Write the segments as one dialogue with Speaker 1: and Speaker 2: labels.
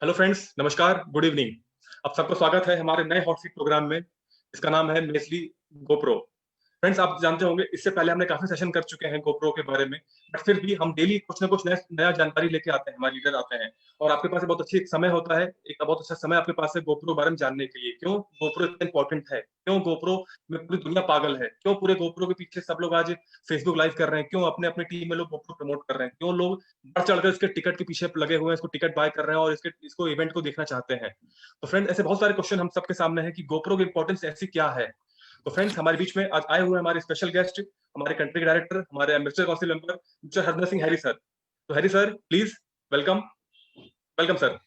Speaker 1: Hello friends, नमस्कार, good evening. आप सबको स्वागत है हमारे नए हॉट सीट प्रोग्राम में। इसका नाम है नेस्ली गोप्रो। फ्रेंड्स, आप जानते होंगे इससे पहले हमने काफी सेशन कर चुके हैं गोप्रो के बारे में, बट फिर भी हम डेली कुछ ना कुछ नया जानकारी लेके आते हैं, हमारे लीडर आते हैं और आपके पास बहुत अच्छी समय होता है, एक बहुत अच्छा समय आपके पास है गोप्रो बारे में जानने के लिए। क्यों गोप्रो इतना इंपॉर्टेंट है, क्यों गोप्रो में पूरी दुनिया पागल है, क्यों पूरे गोप्रो के पीछे सब लोग आज फेसबुक लाइव कर रहे हैं, क्यों अपने अपने टीम में लोग गोप्रो प्रमोट कर रहे हैं, क्यों लोग बढ़ चढ़कर इसके टिकट के पीछे लगे हुए हैं, इसको टिकट बाय कर रहे हैं और इसको इवेंट को देखना चाहते हैं। तो फ्रेंड, ऐसे बहुत सारे क्वेश्चन हम सबके सामने है कि गोप्रो की इंपॉर्टेंस ऐसी क्या है। तो फ्रेंड्स, हमारे बीच में आज आए हुए हमारे स्पेशल गेस्ट, हमारे कंट्री डायरेक्टर, हमारे ambassador council member mister Hardar Singh Harry sir. तो Harry sir, please welcome. Welcome sir.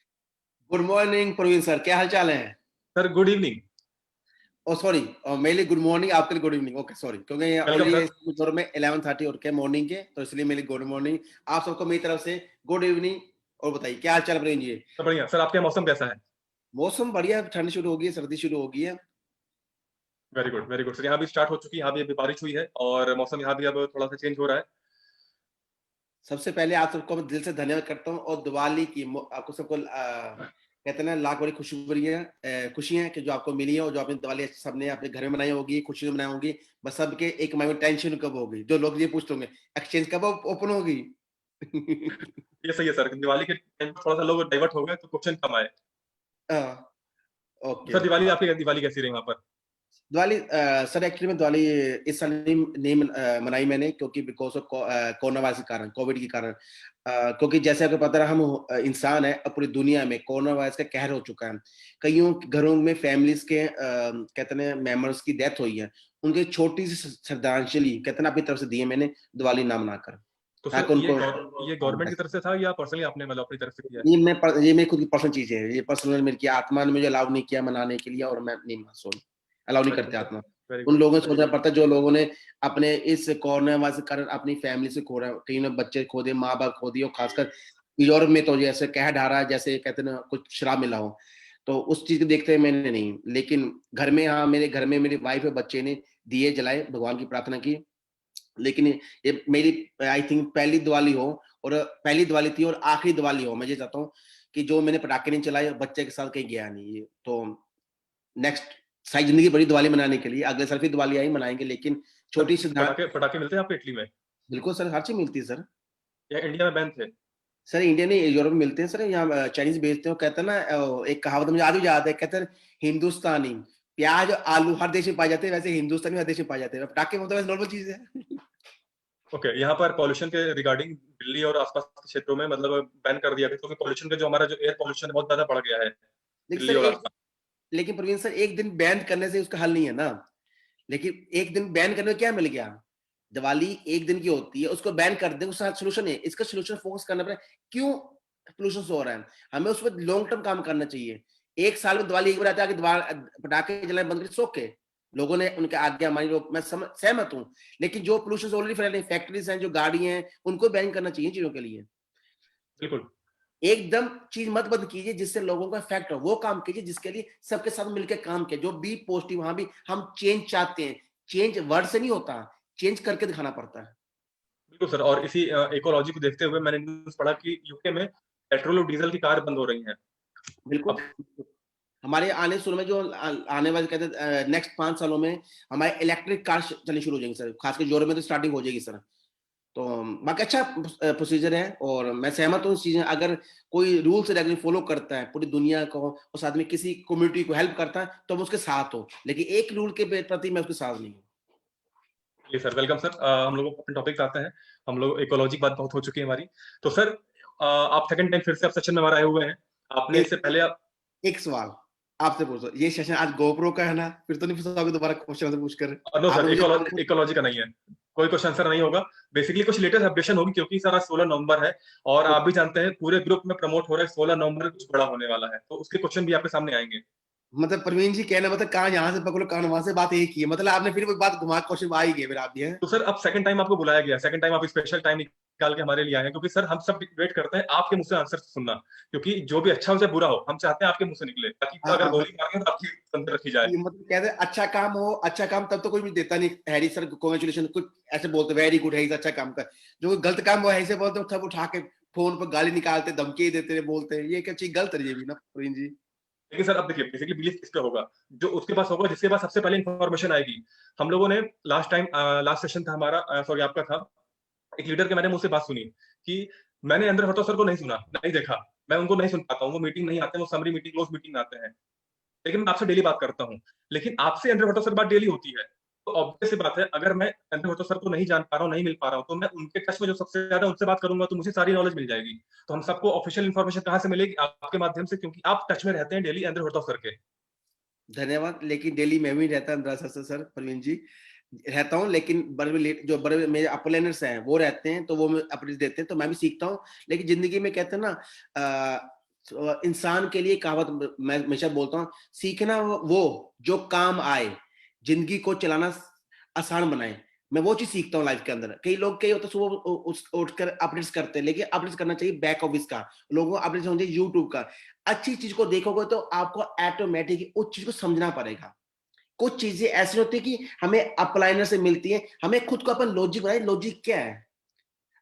Speaker 2: Good morning Praveen sir, क्या हाल चाल है?
Speaker 1: Sir good evening.
Speaker 2: Oh sorry, मेरे लिए गुड मॉर्निंग, आपके लिए गुड इवनिंग। ओके सॉरी, क्योंकि
Speaker 1: वेलकम सर।
Speaker 2: ऑलरेडी में 11:30 और के मॉर्निंग के, तो इसलिए मेरे लिए गुड मॉर्निंग। आप सबको मेरी तरफ से गुड इवनिंग। और बताइए क्या हाल चाल प्रवीण जी?
Speaker 1: तो बढ़िया सर, आपके यहाँ मौसम कैसा है?
Speaker 2: मौसम बढ़िया, ठंड शुरू हो गई है, सर्दी शुरू हो गई है।
Speaker 1: Very good very good sir, यहाँ भी स्टार्ट हो चुकी है, यहाँ भी अभी बारिश हुई है और मौसम यहाँ भी अब थोड़ा सा चेंज हो रहा है।
Speaker 2: सबसे पहले आप सबको मैं दिल से धन्यवाद करता हूँ, और दिवाली की आपको सबको कहते हैं ना, लाख बड़ी खुशियां कि जो आपको मिली है, और जो आपने दिवाली सबने अपने घर में मनाई होगी, खुशी में मनाई होगी। बस सबके एक माइंड में टेंशन कब होगी, जो लोग ये पूछते होंगे एक्सचेंज कब ओपन होगी।
Speaker 1: ये सही है सर, दिवाली के टाइम पर थोड़ा सा लोग डाइवर्ट हो गए तो क्वेश्चन कम आए।
Speaker 2: ओके।
Speaker 1: सर दिवाली, आपकी दिवाली कैसी रही वहाँ पर?
Speaker 2: दिवाली सर, एक्चुअली में दिवाली इस साल नहीं मनाई मैंने, क्योंकि बिकॉज ऑफ कोरोना वायरस के कारण, कोविड के कारण। क्योंकि जैसे आपको पता है, हम इंसान है, अब पूरी दुनिया में कोरोना वायरस का कहर हो चुका है। कईयों घरों में फैमिलीज के कहते हैं मेंबर्स की डेथ हुई है। उनके छोटी सी श्रद्धांजलि कहते हैं अपनी तरफ से दी है मैंने, दिवाली ना मनाकर,
Speaker 1: तो सर
Speaker 2: ताकि उनको।
Speaker 1: ये गवर्नमेंट की तरफ से था या पर्सनली आपने मतलब अपनी तरफ से किया है?
Speaker 2: ये मेरी खुद की पर्सनल चीज है, ये पर्सनल मेरी की आत्मा ने मुझे अलाउ नहीं किया मनाने के लिए, और मैं नहीं सॉरी, अलाउ नहीं करते आत्मा।
Speaker 1: वेरी
Speaker 2: उन
Speaker 1: गुड।
Speaker 2: लोगों से सोचना पड़ता है जो लोगों ने अपने इस कोरोना वायरस के कारण अपनी फैमिली से खो रहा है, कहीं ने बच्चे खो दिए, माँ बाप खो दिए, और खासकर यूरोप में तो जैसे कह ढारा, जैसे कहते हैं ना कुछ शराब मिला हो। तो उस चीज को देखते हुए मैंने नहीं, लेकिन घर में, हाँ, मेरे घर में मेरी वाइफ और बच्चे ने दिए जलाए, भगवान की प्रार्थना की। लेकिन ये मेरी आई थिंक पहली दिवाली हो, और पहली दिवाली थी और आखिरी दिवाली हो। मैं ये चाहता हूँ कि जो मैंने पटाखे नहीं चलाए, बच्चे के साथ कहीं गया नहीं। ये तो नेक्स्ट सारी जिंदगी बड़ी दिवाली मनाने के लिए, अगले साल फिर दिवाली आई मनाएंगे, लेकिन
Speaker 1: सर
Speaker 2: छोटी सी
Speaker 1: पटाखे पटाखे मिलते हैं आपको इटली में
Speaker 2: बिल्कुल सर, हर चीज मिलती है सर।
Speaker 1: या इंडिया में बैन थे?
Speaker 2: सर इंडिया नहीं, यूरोप में मिलते हैं सर, यहाँ चाइनीज बेचते हैं। कहते हैं ना, एक कहावत मुझे आज भी याद है, कहते हैं हिंदुस्तानी प्याज आलू हर देश में पाए जाते हैं, वैसे हिंदुस्तानी हर देश में पाए जाते हैं। पटाखे मतलब वैसे नॉर्मल चीज है।
Speaker 1: ओके, यहाँ पर पॉल्यूशन के रिगार्डिंग दिल्ली और आसपास के क्षेत्रों में मतलब बैन कर दिया गया, क्योंकि पॉल्यूशन का जो हमारा जो एयर पॉल्यूशन है बहुत ज्यादा बढ़ गया है
Speaker 2: लेकिन
Speaker 1: दिल्ली
Speaker 2: सर
Speaker 1: और
Speaker 2: एक
Speaker 1: आसपास।
Speaker 2: लेकिन प्रवीण सर, एक दिन बैन करने से उसका हल नहीं है ना। लेकिन एक दिन बैन करने में क्या मिल गया? दिवाली एक दिन की होती है, उसको बैन कर दें, उसका सोल्यूशन है। इसका सोल्यूशन फोकस करना पड़ेगा, क्यों पोल्यूशन हो रहा है। हमें उस पर लॉन्ग टर्म काम करना चाहिए। एक साल में दिवाली एक बार आता है कि पटाखे जलाने बंद कर, सोके लोगों ने उनके आज्ञा मानी, लोग मैं सहमत हूँ। लेकिन जो पोल्यूशन ऑलरेडी फैल रहे हैं, फैक्ट्रीज हैं, जो गाड़ी हैं, उनको बैन करना चाहिए चीजों के लिए।
Speaker 1: बिल्कुल
Speaker 2: एकदम चीज मत बंद कीजिए जिससे लोगों का इफेक्ट हो, वो काम कीजिए जिसके लिए सबके साथ मिलकर काम किया, जो बी पॉजिटिव। वहां भी हम चेंज चाहते हैं। चेंज वर्ड से नहीं होता, चेंज करके दिखाना पड़ता है।
Speaker 1: बिल्कुल सर, और इसी इकोलॉजी को देखते हुए मैंने न्यूज पढ़ा कि यूके में पेट्रोल और डीजल की कार बंद हो रही हैं
Speaker 2: बिल्कुल।
Speaker 1: अब।
Speaker 2: हमारे आने शुरू में जो आने वाले कहते हैं नेक्स्ट 5 सालों में हमारे इलेक्ट्रिक कार चलनी शुरू हो जाएंगी सर, खासकर यूरोप में तो स्टार्टिंग हो जाएगी सर। तो बाकी अच्छा प्रोसीजर है, और मैं सहमत हूँ इस चीजें। अगर कोई रूल्स रेगुलेशन फॉलो करता है पूरी दुनिया को, और साथ में किसी कम्युनिटी को हेल्प करता है, तो हम उसके साथ हो। लेकिन एक रूल के प्रति मैं उसके साथ नहीं हूँ।
Speaker 1: ये सर वेलकम सर, हम लोग अपने टॉपिक पे आते हैं। हम लोग इकोलॉजी की बात बहुत हो चुकी है हमारी। तो सर आप सेकंड टाइम फिर से आप सेशन में हमारे आए हुए हैं। आपने
Speaker 2: एक
Speaker 1: इससे पहले आप
Speaker 2: एक सवाल आपसे पूछो, ये सेशन आज गोप्रो का है ना? फिर तो नहीं फंसाओगे दोबारा क्वेश्चन पूछ कर?
Speaker 1: नो
Speaker 2: आपने
Speaker 1: सर,
Speaker 2: मुझे
Speaker 1: इकोलॉजी का नहीं है, कोई क्वेश्चन आंसर नहीं होगा। बेसिकली कुछ लेटेस्ट अपडेशन होगी, क्योंकि सर आज 16 नवंबर है और आप भी जानते हैं पूरे ग्रुप में प्रमोट हो रहा है, 16 नवंबर कुछ बड़ा होने वाला है, तो उसके क्वेश्चन भी आपके सामने आएंगे।
Speaker 2: मतलब प्रवीण जी कहना मतलब कहाँ यहाँ से पकड़ो कहाँ वहां से, बात एक ही है। मतलब आपने फिर वो बात घुमा क्वेश्चन आ ही गए फिर आप भी हैं।
Speaker 1: तो सर अब सेकंड टाइम आपको बुलाया गया, सेकंड टाइम आप स्पेशल टाइम निकाल के हमारे लिए आए हैं, क्योंकि सर हम सब वेट करते हैं आपके मुंह से आंसर सुनना, क्योंकि जो भी अच्छा हो चाहे बुरा हो, हम चाहते हैं आपके मुंह से निकले, ताकि
Speaker 2: हाँ
Speaker 1: अगर
Speaker 2: हाँ,
Speaker 1: गोली मारेंगे तो आपकी अंदर रखी जाए।
Speaker 2: ये मतलब कहते हैं अच्छा काम हो, अच्छा काम तब तो कोई भी देता नहीं। हैरी सर कांग्रेचुलेशन कुछ ऐसे बोलते, वेरी गुड है, अच्छा काम कर। जो गलत काम वो ऐसे बोलते सब उठा के फोन पर गाली निकालते, धमकी देते, बोलते हैं, ये क्या चीज गलत है ये भी ना प्रवीण जी।
Speaker 1: लेकिन सर अब देखिए बेसिकली बिलीफ किस पे होगा, जो उसके पास होगा जिसके पास सबसे पहले इन्फॉर्मेशन आएगी। हम लोगों ने लास्ट सेशन था हमारा, सॉरी आपका था, एक लीडर के मैंने मुंह से बात सुनी कि मैंने अंदर भट्टो सर को नहीं सुना, नहीं देखा, मैं उनको नहीं सुन पाता हूँ, वो मीटिंग नहीं आते, वो समरी मीटिंग क्लोज मीटिंग आते हैं, लेकिन मैं आपसे डेली बात करता हूँ। लेकिन आपसे अंदर भट्टो सर बात डेली होती है, तो ऑब्वियस सी बात है, अगर मैं अंदर भट्टो सर को नहीं जान पा रहा हूँ, नहीं मिल पा रहा हूँ, तो मैं उनके टच में जो सबसे ज्यादा उनसे बात करूंगा तो मुझे सारी नॉलेज मिल जाएगी। तो हम सबको ऑफिशियल इन्फॉर्मेशन कहाँ से मिलेगी? आपके माध्यम से, क्योंकि आप टच में रहते हैं डेली अंदर भट्टो सर के।
Speaker 2: धन्यवाद। लेकिन डेली मैं भी रहता अंदर सर प्रवीण जी, रहता हूँ, लेकिन जो बड़े मेरे अपलाइनर्स हैं वो रहते हैं, तो वो अपडेट देते हैं, तो मैं भी सीखता हूँ। लेकिन जिंदगी में कहते हैं ना, इंसान के लिए कहावत मैं हमेशा बोलता हूँ, सीखना वो जो काम आए, जिंदगी को चलाना आसान बनाए। मैं वो चीज सीखता हूँ लाइफ के अंदर। कई लोग कई होते सुबह उठकर अपडेट्स करते हैं, लेकिन अपडेट्स करना चाहिए बैक ऑफिस का, लोगों को अपडेट्स होना चाहिए यूट्यूब का। अच्छी चीज को देखोगे तो आपको ऑटोमेटिक उस चीज को समझना पड़ेगा। कुछ चीजें ऐसी होती है कि हमें अपलाइनर से मिलती है, हमें खुद को अपन लॉजिक बनाए, लॉजिक क्या है।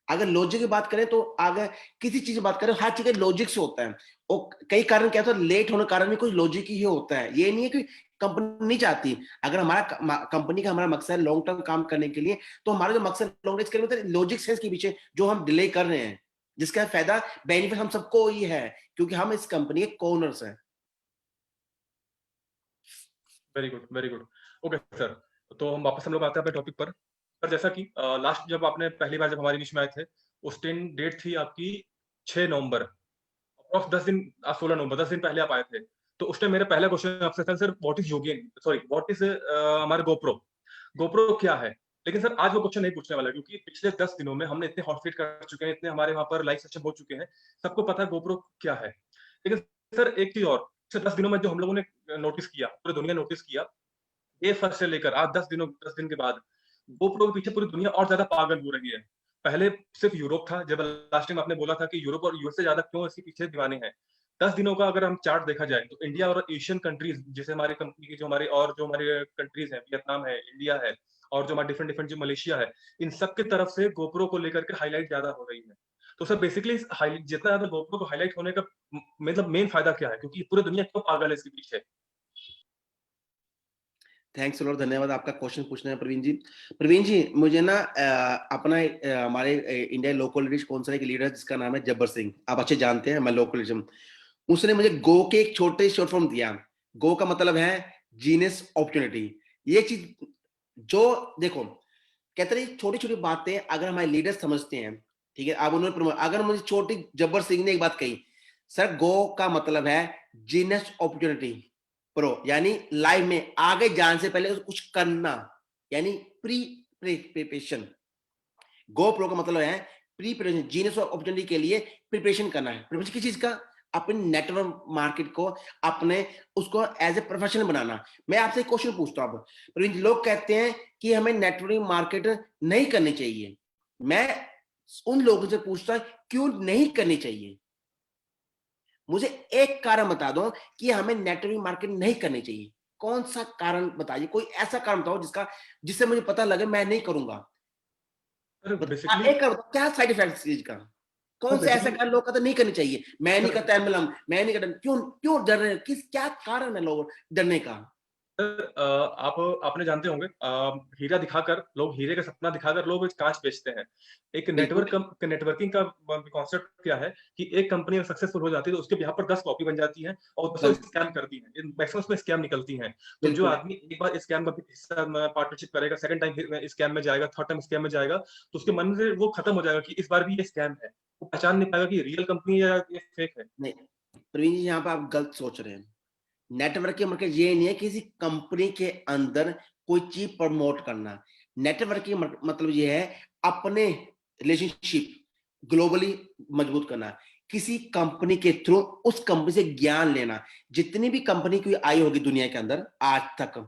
Speaker 2: अगर लॉजिक की बात करें तो अगर किसी चीज की बात करें, हर चीज लॉजिक से होता है। और कई कारण क्या होता है, लेट होने कारण भी कोई लॉजिक ही होता है। ये नहीं है कि कंपनी नहीं चाहती। अगर हमारा कंपनी का हमारा मकसद है लॉन्ग टर्म काम करने के लिए, तो हमारा जो मकसद लॉन्ग रेंज करने में लॉजिक सेंस के पीछे जो हम डिले कर रहे हैं, जिसका फायदा बेनिफिट हम सबको ही है, क्योंकि हम इस कंपनी के कोनर्स हैं।
Speaker 1: Very good, very good. Okay sir, तो हम लोग आते हैं अपने टॉपिक पर। सर जैसा कि लास्ट जब आपने पहली बार जब हमारे बीच में आए थे, उस दिन डेट थी आपकी 6 नवंबर, अप्रॉक्स 10 दिन, 16 नवंबर, 10 दिन पहले आप आए थे। तो उस टाइम मेरा पहला क्वेश्चन आपसे था, सर व्हाट इज योगियन, सॉरी व्हाट इज हमारे गोप्रो, गोप्रो क्या है? लेकिन सर आज वो क्वेश्चन नहीं पूछने वाला, क्योंकि पिछले 10 दिनों में हमने इतने हॉटफीट कर चुके हैं, इतने हमारे वहां पर लाइव सेशन हो चुके हैं, सबको पता है गोप्रो क्या है। लेकिन सर एक चीज और, पिछले 10 दिनों में जो हम लोगों ने नोटिस किया, पूरी दुनिया नोटिस किया, डे फर्स्ट से लेकर आज 10 दिन के बाद गोप्रो के पीछे पूरी दुनिया और ज्यादा पागल हो रही है। पहले सिर्फ यूरोप था, जब लास्ट टाइम आपने बोला था कि यूरोप और यूएस से ज्यादा क्यों इसके पीछे दीवाने हैं। 10 दिनों का अगर हम चार्ट देखा जाए तो इंडिया और एशियन कंट्रीज, जैसे हमारी कंपनी की जो हमारे कंट्रीज हैं, वियतनाम है, इंडिया है, और जो हमारे डिफरेंट डिफरेंट जो मलेशिया है, इन सब की तरफ से गोप्रो को लेकर के हाईलाइट ज्यादा हो रही है। तो सर बेसिकली जितना ज्यादा गोप्रो को हाईलाइट होने का मतलब मेन फायदा क्या है, क्योंकि पूरी दुनिया क्यों पागल है इसके पीछे?
Speaker 2: थैंक्स लॉर्ड, धन्यवाद आपका क्वेश्चन पूछने में प्रवीण जी। प्रवीण जी, मुझे ना अपना हमारे इंडिया लोकल लीडर कौन सा एक लीडर जिसका नाम है जब्बर सिंह, आप अच्छे जानते हैं, मैं लोकल लीडर, उसने मुझे गो के एक छोटे शॉर्ट फॉर्म दिया। गो का मतलब है जीनियस अपॉर्चुनिटी। ये चीज जो देखो, कहते हैं छोटी छोटी बातें अगर हमारे लीडर समझते हैं, ठीक है, अब उन्होंने अगर मुझे छोटी जब्बर सिंह ने एक बात कही, सर गो का मतलब है जीनियस अपॉर्चुनिटी प्रो, यानी लाइफ में आगे जाने से पहले कुछ करना, यानी प्री प्रिपरेशन। गो प्रो का मतलब है प्री प्रिपरेशन, जीनियस अपॉर्चुनिटी के लिए प्रिपरेशन करना है। प्रिपरेशन किस चीज का? अपने नेटवर्क मार्केट को, अपने उसको एज ए प्रोफेशनल बनाना। मैं आपसे एक क्वेश्चन पूछता हूं, अब लोग कहते हैं कि हमें नेटवर्किंग मार्केट नहीं करनी चाहिए। मैं उन लोगों से पूछता क्यों नहीं करनी चाहिए? मुझे एक कारण बता दो कि हमें नेटवर्किंग मार्केट नहीं करनी चाहिए। कौन सा कारण बताइए, कोई ऐसा कारण बताओ जिससे मुझे पता लगे मैं नहीं करूंगा।
Speaker 1: सर बेसिकली
Speaker 2: एक कारण क्या साइड इफेक्ट चीज का?
Speaker 1: सर
Speaker 2: कौन से ऐसा
Speaker 1: बेसिकली
Speaker 2: कारण लोग कहते नहीं करनी चाहिए? मैं नहीं
Speaker 1: सर
Speaker 2: करता एमएलएम, मैं नहीं करता, क्यों क्यों डर रहे हैं? किस क्या कारण है लोग डरने का?
Speaker 1: सर आप आपने जानते होंगे, हीरा दिखाकर लोग, हीरे का सपना दिखाकर लोग कांच बेचते हैं। एक
Speaker 2: बिल्कुल
Speaker 1: नेटवर्किंग का कॉन्सेप्ट क्या है कि एक कंपनी अगर सक्सेसफुल हो जाती है तो उसके यहाँ पर 10 कॉपी बन जाती है और 10
Speaker 2: बिल्कुल
Speaker 1: स्कैम करती है, मैक्सिमम उसमें स्कैम निकलती हैं। तो जो
Speaker 2: बिल्कुल
Speaker 1: आदमी एक बार स्कैम का हिस्सा पार्टनरशिप करेगा, सेकंड टाइम स्कैम में जाएगा, थर्ड टाइम स्कैम में जाएगा, तो उसके मन से वो खत्म हो जाएगा कि इस बार भी ये स्कैम है। वो पहचान नहीं पाएगा कि रियल कंपनी है या ये फेक है।
Speaker 2: नहीं, प्रवीण जी यहाँ पे आप गलत सोच रहे हैं। नेटवर्किंग मतलब ये नहीं है किसी कंपनी के अंदर कोई चीज प्रमोट करना। नेटवर्किंग मतलब ये है अपने रिलेशनशिप ग्लोबली मजबूत करना, किसी कंपनी के थ्रू उस कंपनी से ज्ञान लेना। जितनी भी कंपनी की आई होगी दुनिया के अंदर आज तक,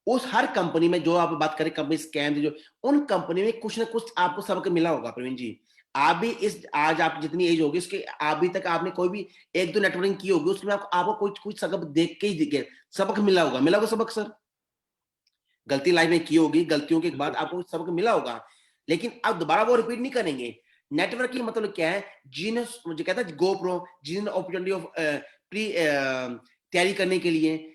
Speaker 2: उस हर कंपनी में जो आप बात करें कंपनी स्कैम, जो उन कंपनी में कुछ ना कुछ आपको सबक मिला होगा। प्रवीण जी, आप भी इस आज आप जितनी एज होगी उसके अभी तक आपने कोई भी एक दो नेटवर्किंग की होगी, उसमें आपको कुछ कुछ सबक देख के ही सबक मिला होगा सबक सर। गलती लाइफ में की होगी, गलतियों के बाद
Speaker 1: बिल्कुल
Speaker 2: आपको सबक मिला होगा, लेकिन अब दोबारा वो रिपीट नहीं करेंगे। नेटवर्किंग मतलब क्या है, जिन्हें मुझे कहता है गोप्रो, जिन्हें अपॉर्चुनिटी ऑफ प्री तैयारी करने के लिए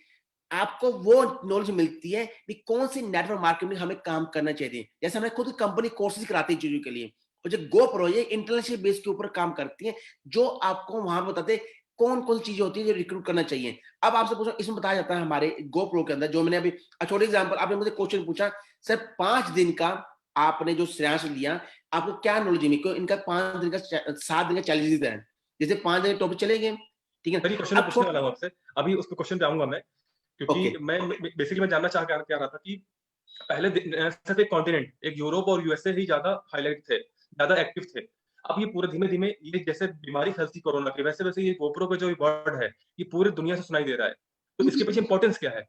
Speaker 2: आपको वो नॉलेज मिलती है कि कौन सी नेटवर्क मार्केटिंग में हमें काम करना चाहिए। जैसे हमें खुद कंपनी कोर्सेज कराती है चीजों के लिए, और जो गोप्रो ये इंटरनेशनल बेस के ऊपर काम करती है, जो आपको वहां बताते कौन कौन सी चीजें होती है जो रिक्रूट करना चाहिए। अब आपसे पूछो, इसमें बताया जाता है हमारे गोप्रो के अंदर, जो मैंने अभी छोटे एग्जांपल, आपने मुझे क्वेश्चन पूछा सर 5 दिन का आपने जो श्रेयांश लिया, आपको क्या नॉलेज है, इनका 5 दिन का 7 दिन का चैलेंजेस है, जैसे 5 दिन टॉपिक चलेंगे, ठीक है।
Speaker 1: सर ये क्वेश्चन मैं
Speaker 2: अब
Speaker 1: पूछने वाला हूँ आपसे, अभी उस क्वेश्चन पे आऊंगा मैं,
Speaker 2: ओके
Speaker 1: क्योंकि मैं बेसिकली मैं जानना चाह क्या रहा था कि पहले सिर्फ एक कॉन्टिनेंट, एक यूरोप और यूएसए ही ज्यादा हाईलाइट थे, ज्यादा एक्टिव थे। अब ये पूरे धीमे धीमे ये जैसे बीमारी फैलती कोरोना की, वैसे वैसे ये गोप्रो का जो वर्ड है ये पूरी दुनिया से सुनाई दे रहा है। तो इसके पीछे इंपॉर्टेंस क्या है?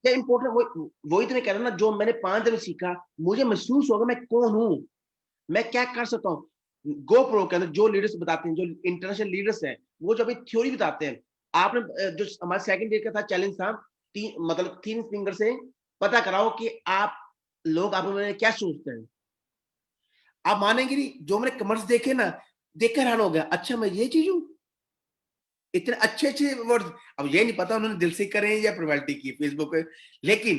Speaker 2: क्या इम्पोर्टेंट, वही तो मैं कह रहा हूँ ना, जो मैंने 5 दिन सीखा, मुझे महसूस होगा मैं कौन हूँ, मैं क्या कर सकता हूँ। गोप्रो के अंदर जो लीडर्स बताते हैं, जो इंटरनेशनल लीडर्स हैं, वो जो अभी थ्योरी बताते हैं, आपने जो हमारा सेकंड डे का था चैलेंज था, मतलब 3 फिंगर से पता कराओ कि आप लोग आप में क्या सोचते हैं। आप मानेंगे नहीं, जो मैंने कमेंट्स देखे ना, देख कर हैरान हो गया, अच्छा मैं ये चीज हूँ, इतने अच्छे अच्छे वर्ड। अब ये नहीं पता उन्होंने दिल से करे या प्रोबेबिलिटी की फेसबुक पे, लेकिन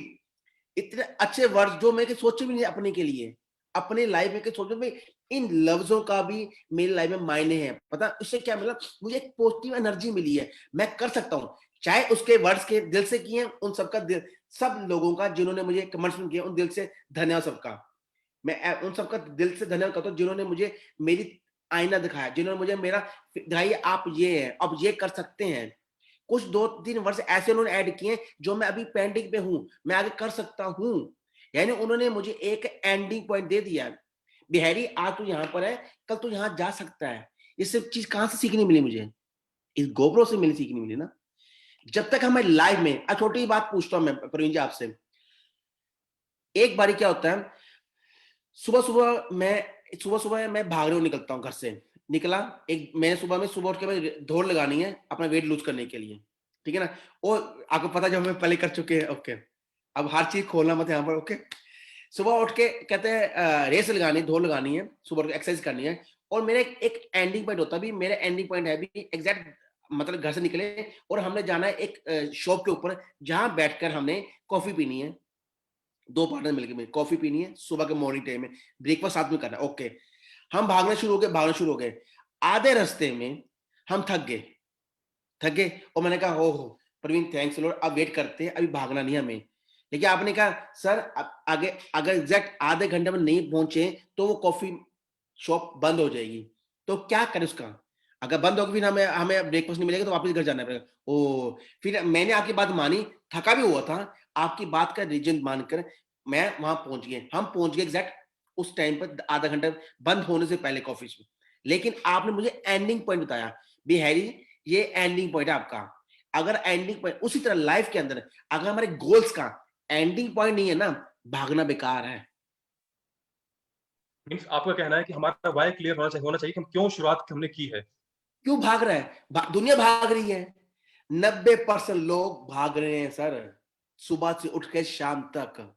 Speaker 2: इतने अच्छे वर्ड जो मैं सोचे भी नहीं अपने के लिए, अपने लाइफ में सोचो भाई, इन लफ्जों का भी मेरी लाइफ में मायने हैं। पता इससे क्या मिला, मुझे एक पॉजिटिव एनर्जी मिली है, मैं कर सकता हूँ। चाहे उसके वर्ड्स के दिल से किए, उन सबका दिल, सब लोगों का जिन्होंने मुझे कमेंट्स किए, उन दिल से धन्यवाद सबका। मैं उन सबका दिल से धन्यवाद करता हूँ जिन्होंने मुझे मेरी आईना दिखाया, जिन्होंने मुझे मेरा दिखाई, आप ये है, अब ये कर सकते हैं। कुछ 2-3 वर्ष ऐसे उन्होंने ऐड किए जो मैं अभी पेंडिंग पे हूं, मैं आगे कर सकता हूं। यानी उन्होंने मुझे एक एंडिंग पॉइंट दे दिया, बिहारी आज तू यहाँ पर है, कल तू यहाँ जा सकता है। ये सब चीज कहां से सीखनी मिली मुझे, इस गोप्रो से मिली, सीखनी मिली ना। जब तक हमें लाइव में, छोटी बात पूछता हूं मैं प्रवीण जी आपसे, एक बारी क्या होता है, सुबह सुबह मैं भागने निकलता हूँ, घर से निकला, एक मैंने सुबह उठ के मैं दौड़ लगानी है अपना वेट लूज करने के लिए, ठीक है ना। और आपको पता जब हम पहले कर चुके हैं, ओके, अब हर चीज खोलना मत यहाँ पर, ओके। सुबह उठ के कहते हैं रेस लगानी, दौड़ लगानी है, सुबह एक्सरसाइज करनी है, और मेरा एक एंडिंग पॉइंट होता है, भी मेरा एंडिंग पॉइंट है भी एग्जैक्ट, मतलब घर से निकले और हमने जाना है एक शॉप के ऊपर, जहां बैठकर हमने कॉफी पीनी है, 2 पार्टनर मिलकर कॉफी पीनी है, सुबह के मॉर्निंग टाइम में ब्रेकफास्ट साथ में करना है, ओके। हम भागना शुरू हो गए, आधे रास्ते में हम थक गए, और मैंने कहा हो प्रवीण थैंक्स लॉर्ड, अब वेट करते हैं, अभी भागना नहीं हमें। लेकिन आपने कहा सर आगे, अगर एग्जैक्ट आधे घंटे में नहीं पहुंचे तो वो कॉफी शॉप बंद हो जाएगी, तो क्या करें उसका, अगर बंद होगी फिर हमें हमें ब्रेकफास्ट नहीं मिलेगा, तो वापस घर जाना पड़ेगा। ओ, फिर मैंने आपकी बात मानी, थका भी हुआ था, आपकी बात का रीजन मानकर मैं वहां पहुंच गए, हम पहुंच गए एग्जैक्ट उस टाइम पर, आधा घंटा बंद होने से पहले कॉफी में। लेकिन आपने मुझे एंडिंग पॉइंट बताया, बिहारी ये एंडिंग पॉइंट है आपका। अगर एंडिंग पॉइंट उसी तरह लाइफ के अंदर, अगर हमारे गोल्स का एंडिंग पॉइंट नहीं है ना, भागना बेकार है।
Speaker 1: मीन्स आपका कहना है कि हमारा वाई क्लियर होना चाहिए कि हम क्यों शुरुआत हमने की है।
Speaker 2: क्यों भाग रहा है, दुनिया भाग रही है, 90% लोग भाग रहे हैं सर, सुबह से उठ के शाम तक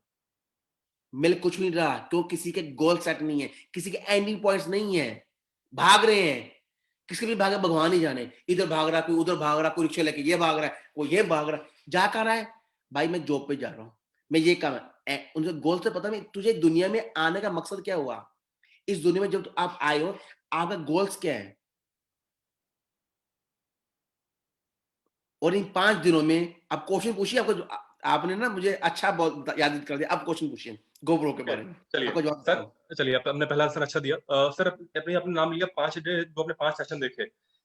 Speaker 2: मिल कुछ नहीं रहा, क्यों, किसी के गोल सेट नहीं है, किसी के एंडिंग पॉइंट्स नहीं है, भाग रहे हैं, किसके भी भागे भगवान ही जाने, इधर भाग रहा, कोई उधर भाग रहा, कोई रिक्शा लेके ये भाग रहा है, कोई ये भाग रहा है, जा कर रहा है, भाई मैं जॉब पे जा रहा हूँ, मैं ये काम है, उनके गोल से पता नहीं तुझे दुनिया में आने का मकसद क्या हुआ, इस दुनिया में जब आप आए हो, आपका गोल्स क्या है। और इन 5 दिनों में आप क्वेश्चन पूछिए, आपको आपने ना मुझे अच्छा बहुत याद कर दिया, आप क्वेश्चन पूछिए गोप्रो के बारे में,
Speaker 1: चलिए
Speaker 2: आपको जवाब देता
Speaker 1: सर,
Speaker 2: हूँ।
Speaker 1: चलिए आपने पहला आंसर अच्छा दिया। सर आपने अपने नाम लिया 5 डे, जो आपने 5 सेशन देखे,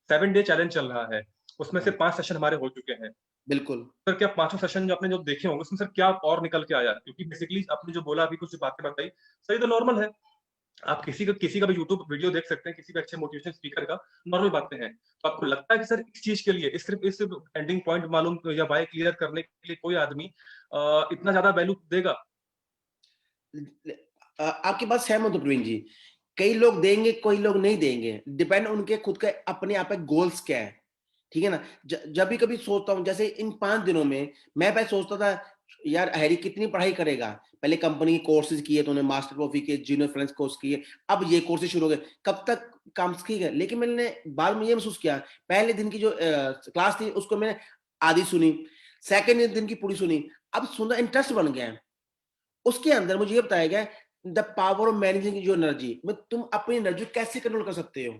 Speaker 1: 7 डे चैलेंज चल रहा है, उसमें से 5 सेशन हमारे हो चुके हैं।
Speaker 2: बिल्कुल।
Speaker 1: सर क्या पांचों सेशन जो आपने जो देखे होंगे उसमें सर क्या और निकल के आया, क्योंकि बेसिकली आपने जो बोला अभी कुछ बातें बताई, सही तो नॉर्मल है, आप किसी का भी यूट्यूब वीडियो देख सकते हैं, किसी भी अच्छे मोटिवेशन स्पीकर का, नॉर्मल बातें हैं। तो आपको लगता है कि सर इस चीज के लिए सिर्फ इस एंडिंग पॉइंट मालूम या वाई क्लियर करने के लिए कोई आदमी इतना ज्यादा वैल्यू देगा?
Speaker 2: आपकी बात सहमत हूँ प्रवीण जी, कई लोग देंगे, कोई लोग नहीं देंगे, डिपेंड उनके खुद के अपने आप गोल्स क्या है, ठीक है ना। जब भी कभी सोचता हूँ, जैसे इन 5 दिनों में मैं पहले सोचता था यार हैरी कितनी पढ़ाई करेगा? पहले कंपनी के कोर्सेज किए, तूने मास्टर कॉफी के, जूनियर फाइनेंस कोर्स किए, अब ये कोर्सेज शुरू हो गए, कब तक काम सीखेगा? लेकिन मैंने बाद में ये महसूस किया, पहले दिन की जो क्लास थी उसको मैंने आधी सुनी, सेकंड दिन की पूरी सुनी, अब सुनना इंटरेस्ट बन गया है। उसके अंदर मुझे ये बताया गया the power of managing your energy, में तुम अपनी एनर्जी कैसे कंट्रोल कर सकते हो।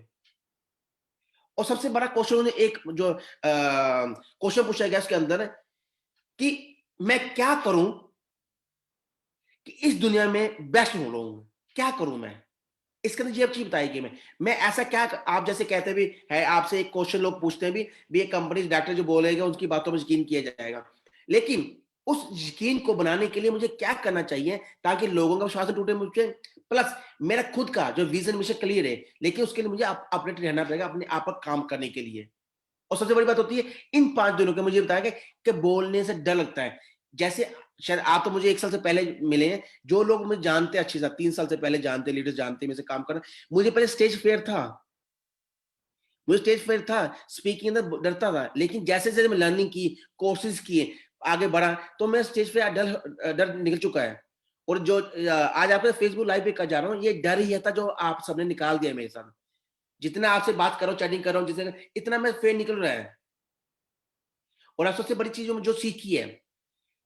Speaker 2: और सबसे बड़ा क्वेश्चन उन्होंने एक जो क्वेश्चन पूछा गया उसके अंदर कि मैं क्या करूं कि इस दुनिया में बेस्ट हो रहा हूं, क्या करूं मैं? इसके अंदर ये चीज बताई गई, मैं ऐसा क्या, आप जैसे कहते भी है, आपसे एक क्वेश्चन लोग पूछते हैं भी एक कंपनी डायरेक्टर जो बोलेगा उनकी बातों में यकीन किया जाएगा, लेकिन उस यकीन को बनाने के लिए मुझे क्या करना चाहिए ताकि लोगों का विश्वास न टूटे मुझे, प्लस मेरा खुद का जो विजन मिशन क्लियर है, लेकिन उसके लिए मुझे अपडेट रहना पड़ेगा अपने आप पर काम करने के लिए। और सबसे बड़ी बात होती है इन 5 दिनों के मुझे बताया गया कि बोलने से डर लगता है। जैसे शायद आप तो मुझे 1 साल से पहले मिले हैं, जो लोग मुझे जानते हैं अच्छे से, 3 साल से पहले जानते, लीडर्स जानते मेरे से काम करना, मुझे पहले स्टेज फियर था, मुझे स्टेज फियर था, स्पीकिंग अंदर डरता था, लेकिन जैसे-जैसे मैं लर्निंग की, कोर्सेज किए, आगे बढ़ा, तो मैं स्टेज पे डर निकल चुका है। और जो आज आपके फेसबुक लाइव पे कर जा रहा हूँ, ये डर ही था जो आप सबने निकाल दिया मेरे साथ। जितना आपसे बात कर रहा हूँ, चैटिंग कर रहा हूँ, जितना इतना मैं फेयर निकल रहा है। और अब सबसे बड़ी चीज जो सीखी है,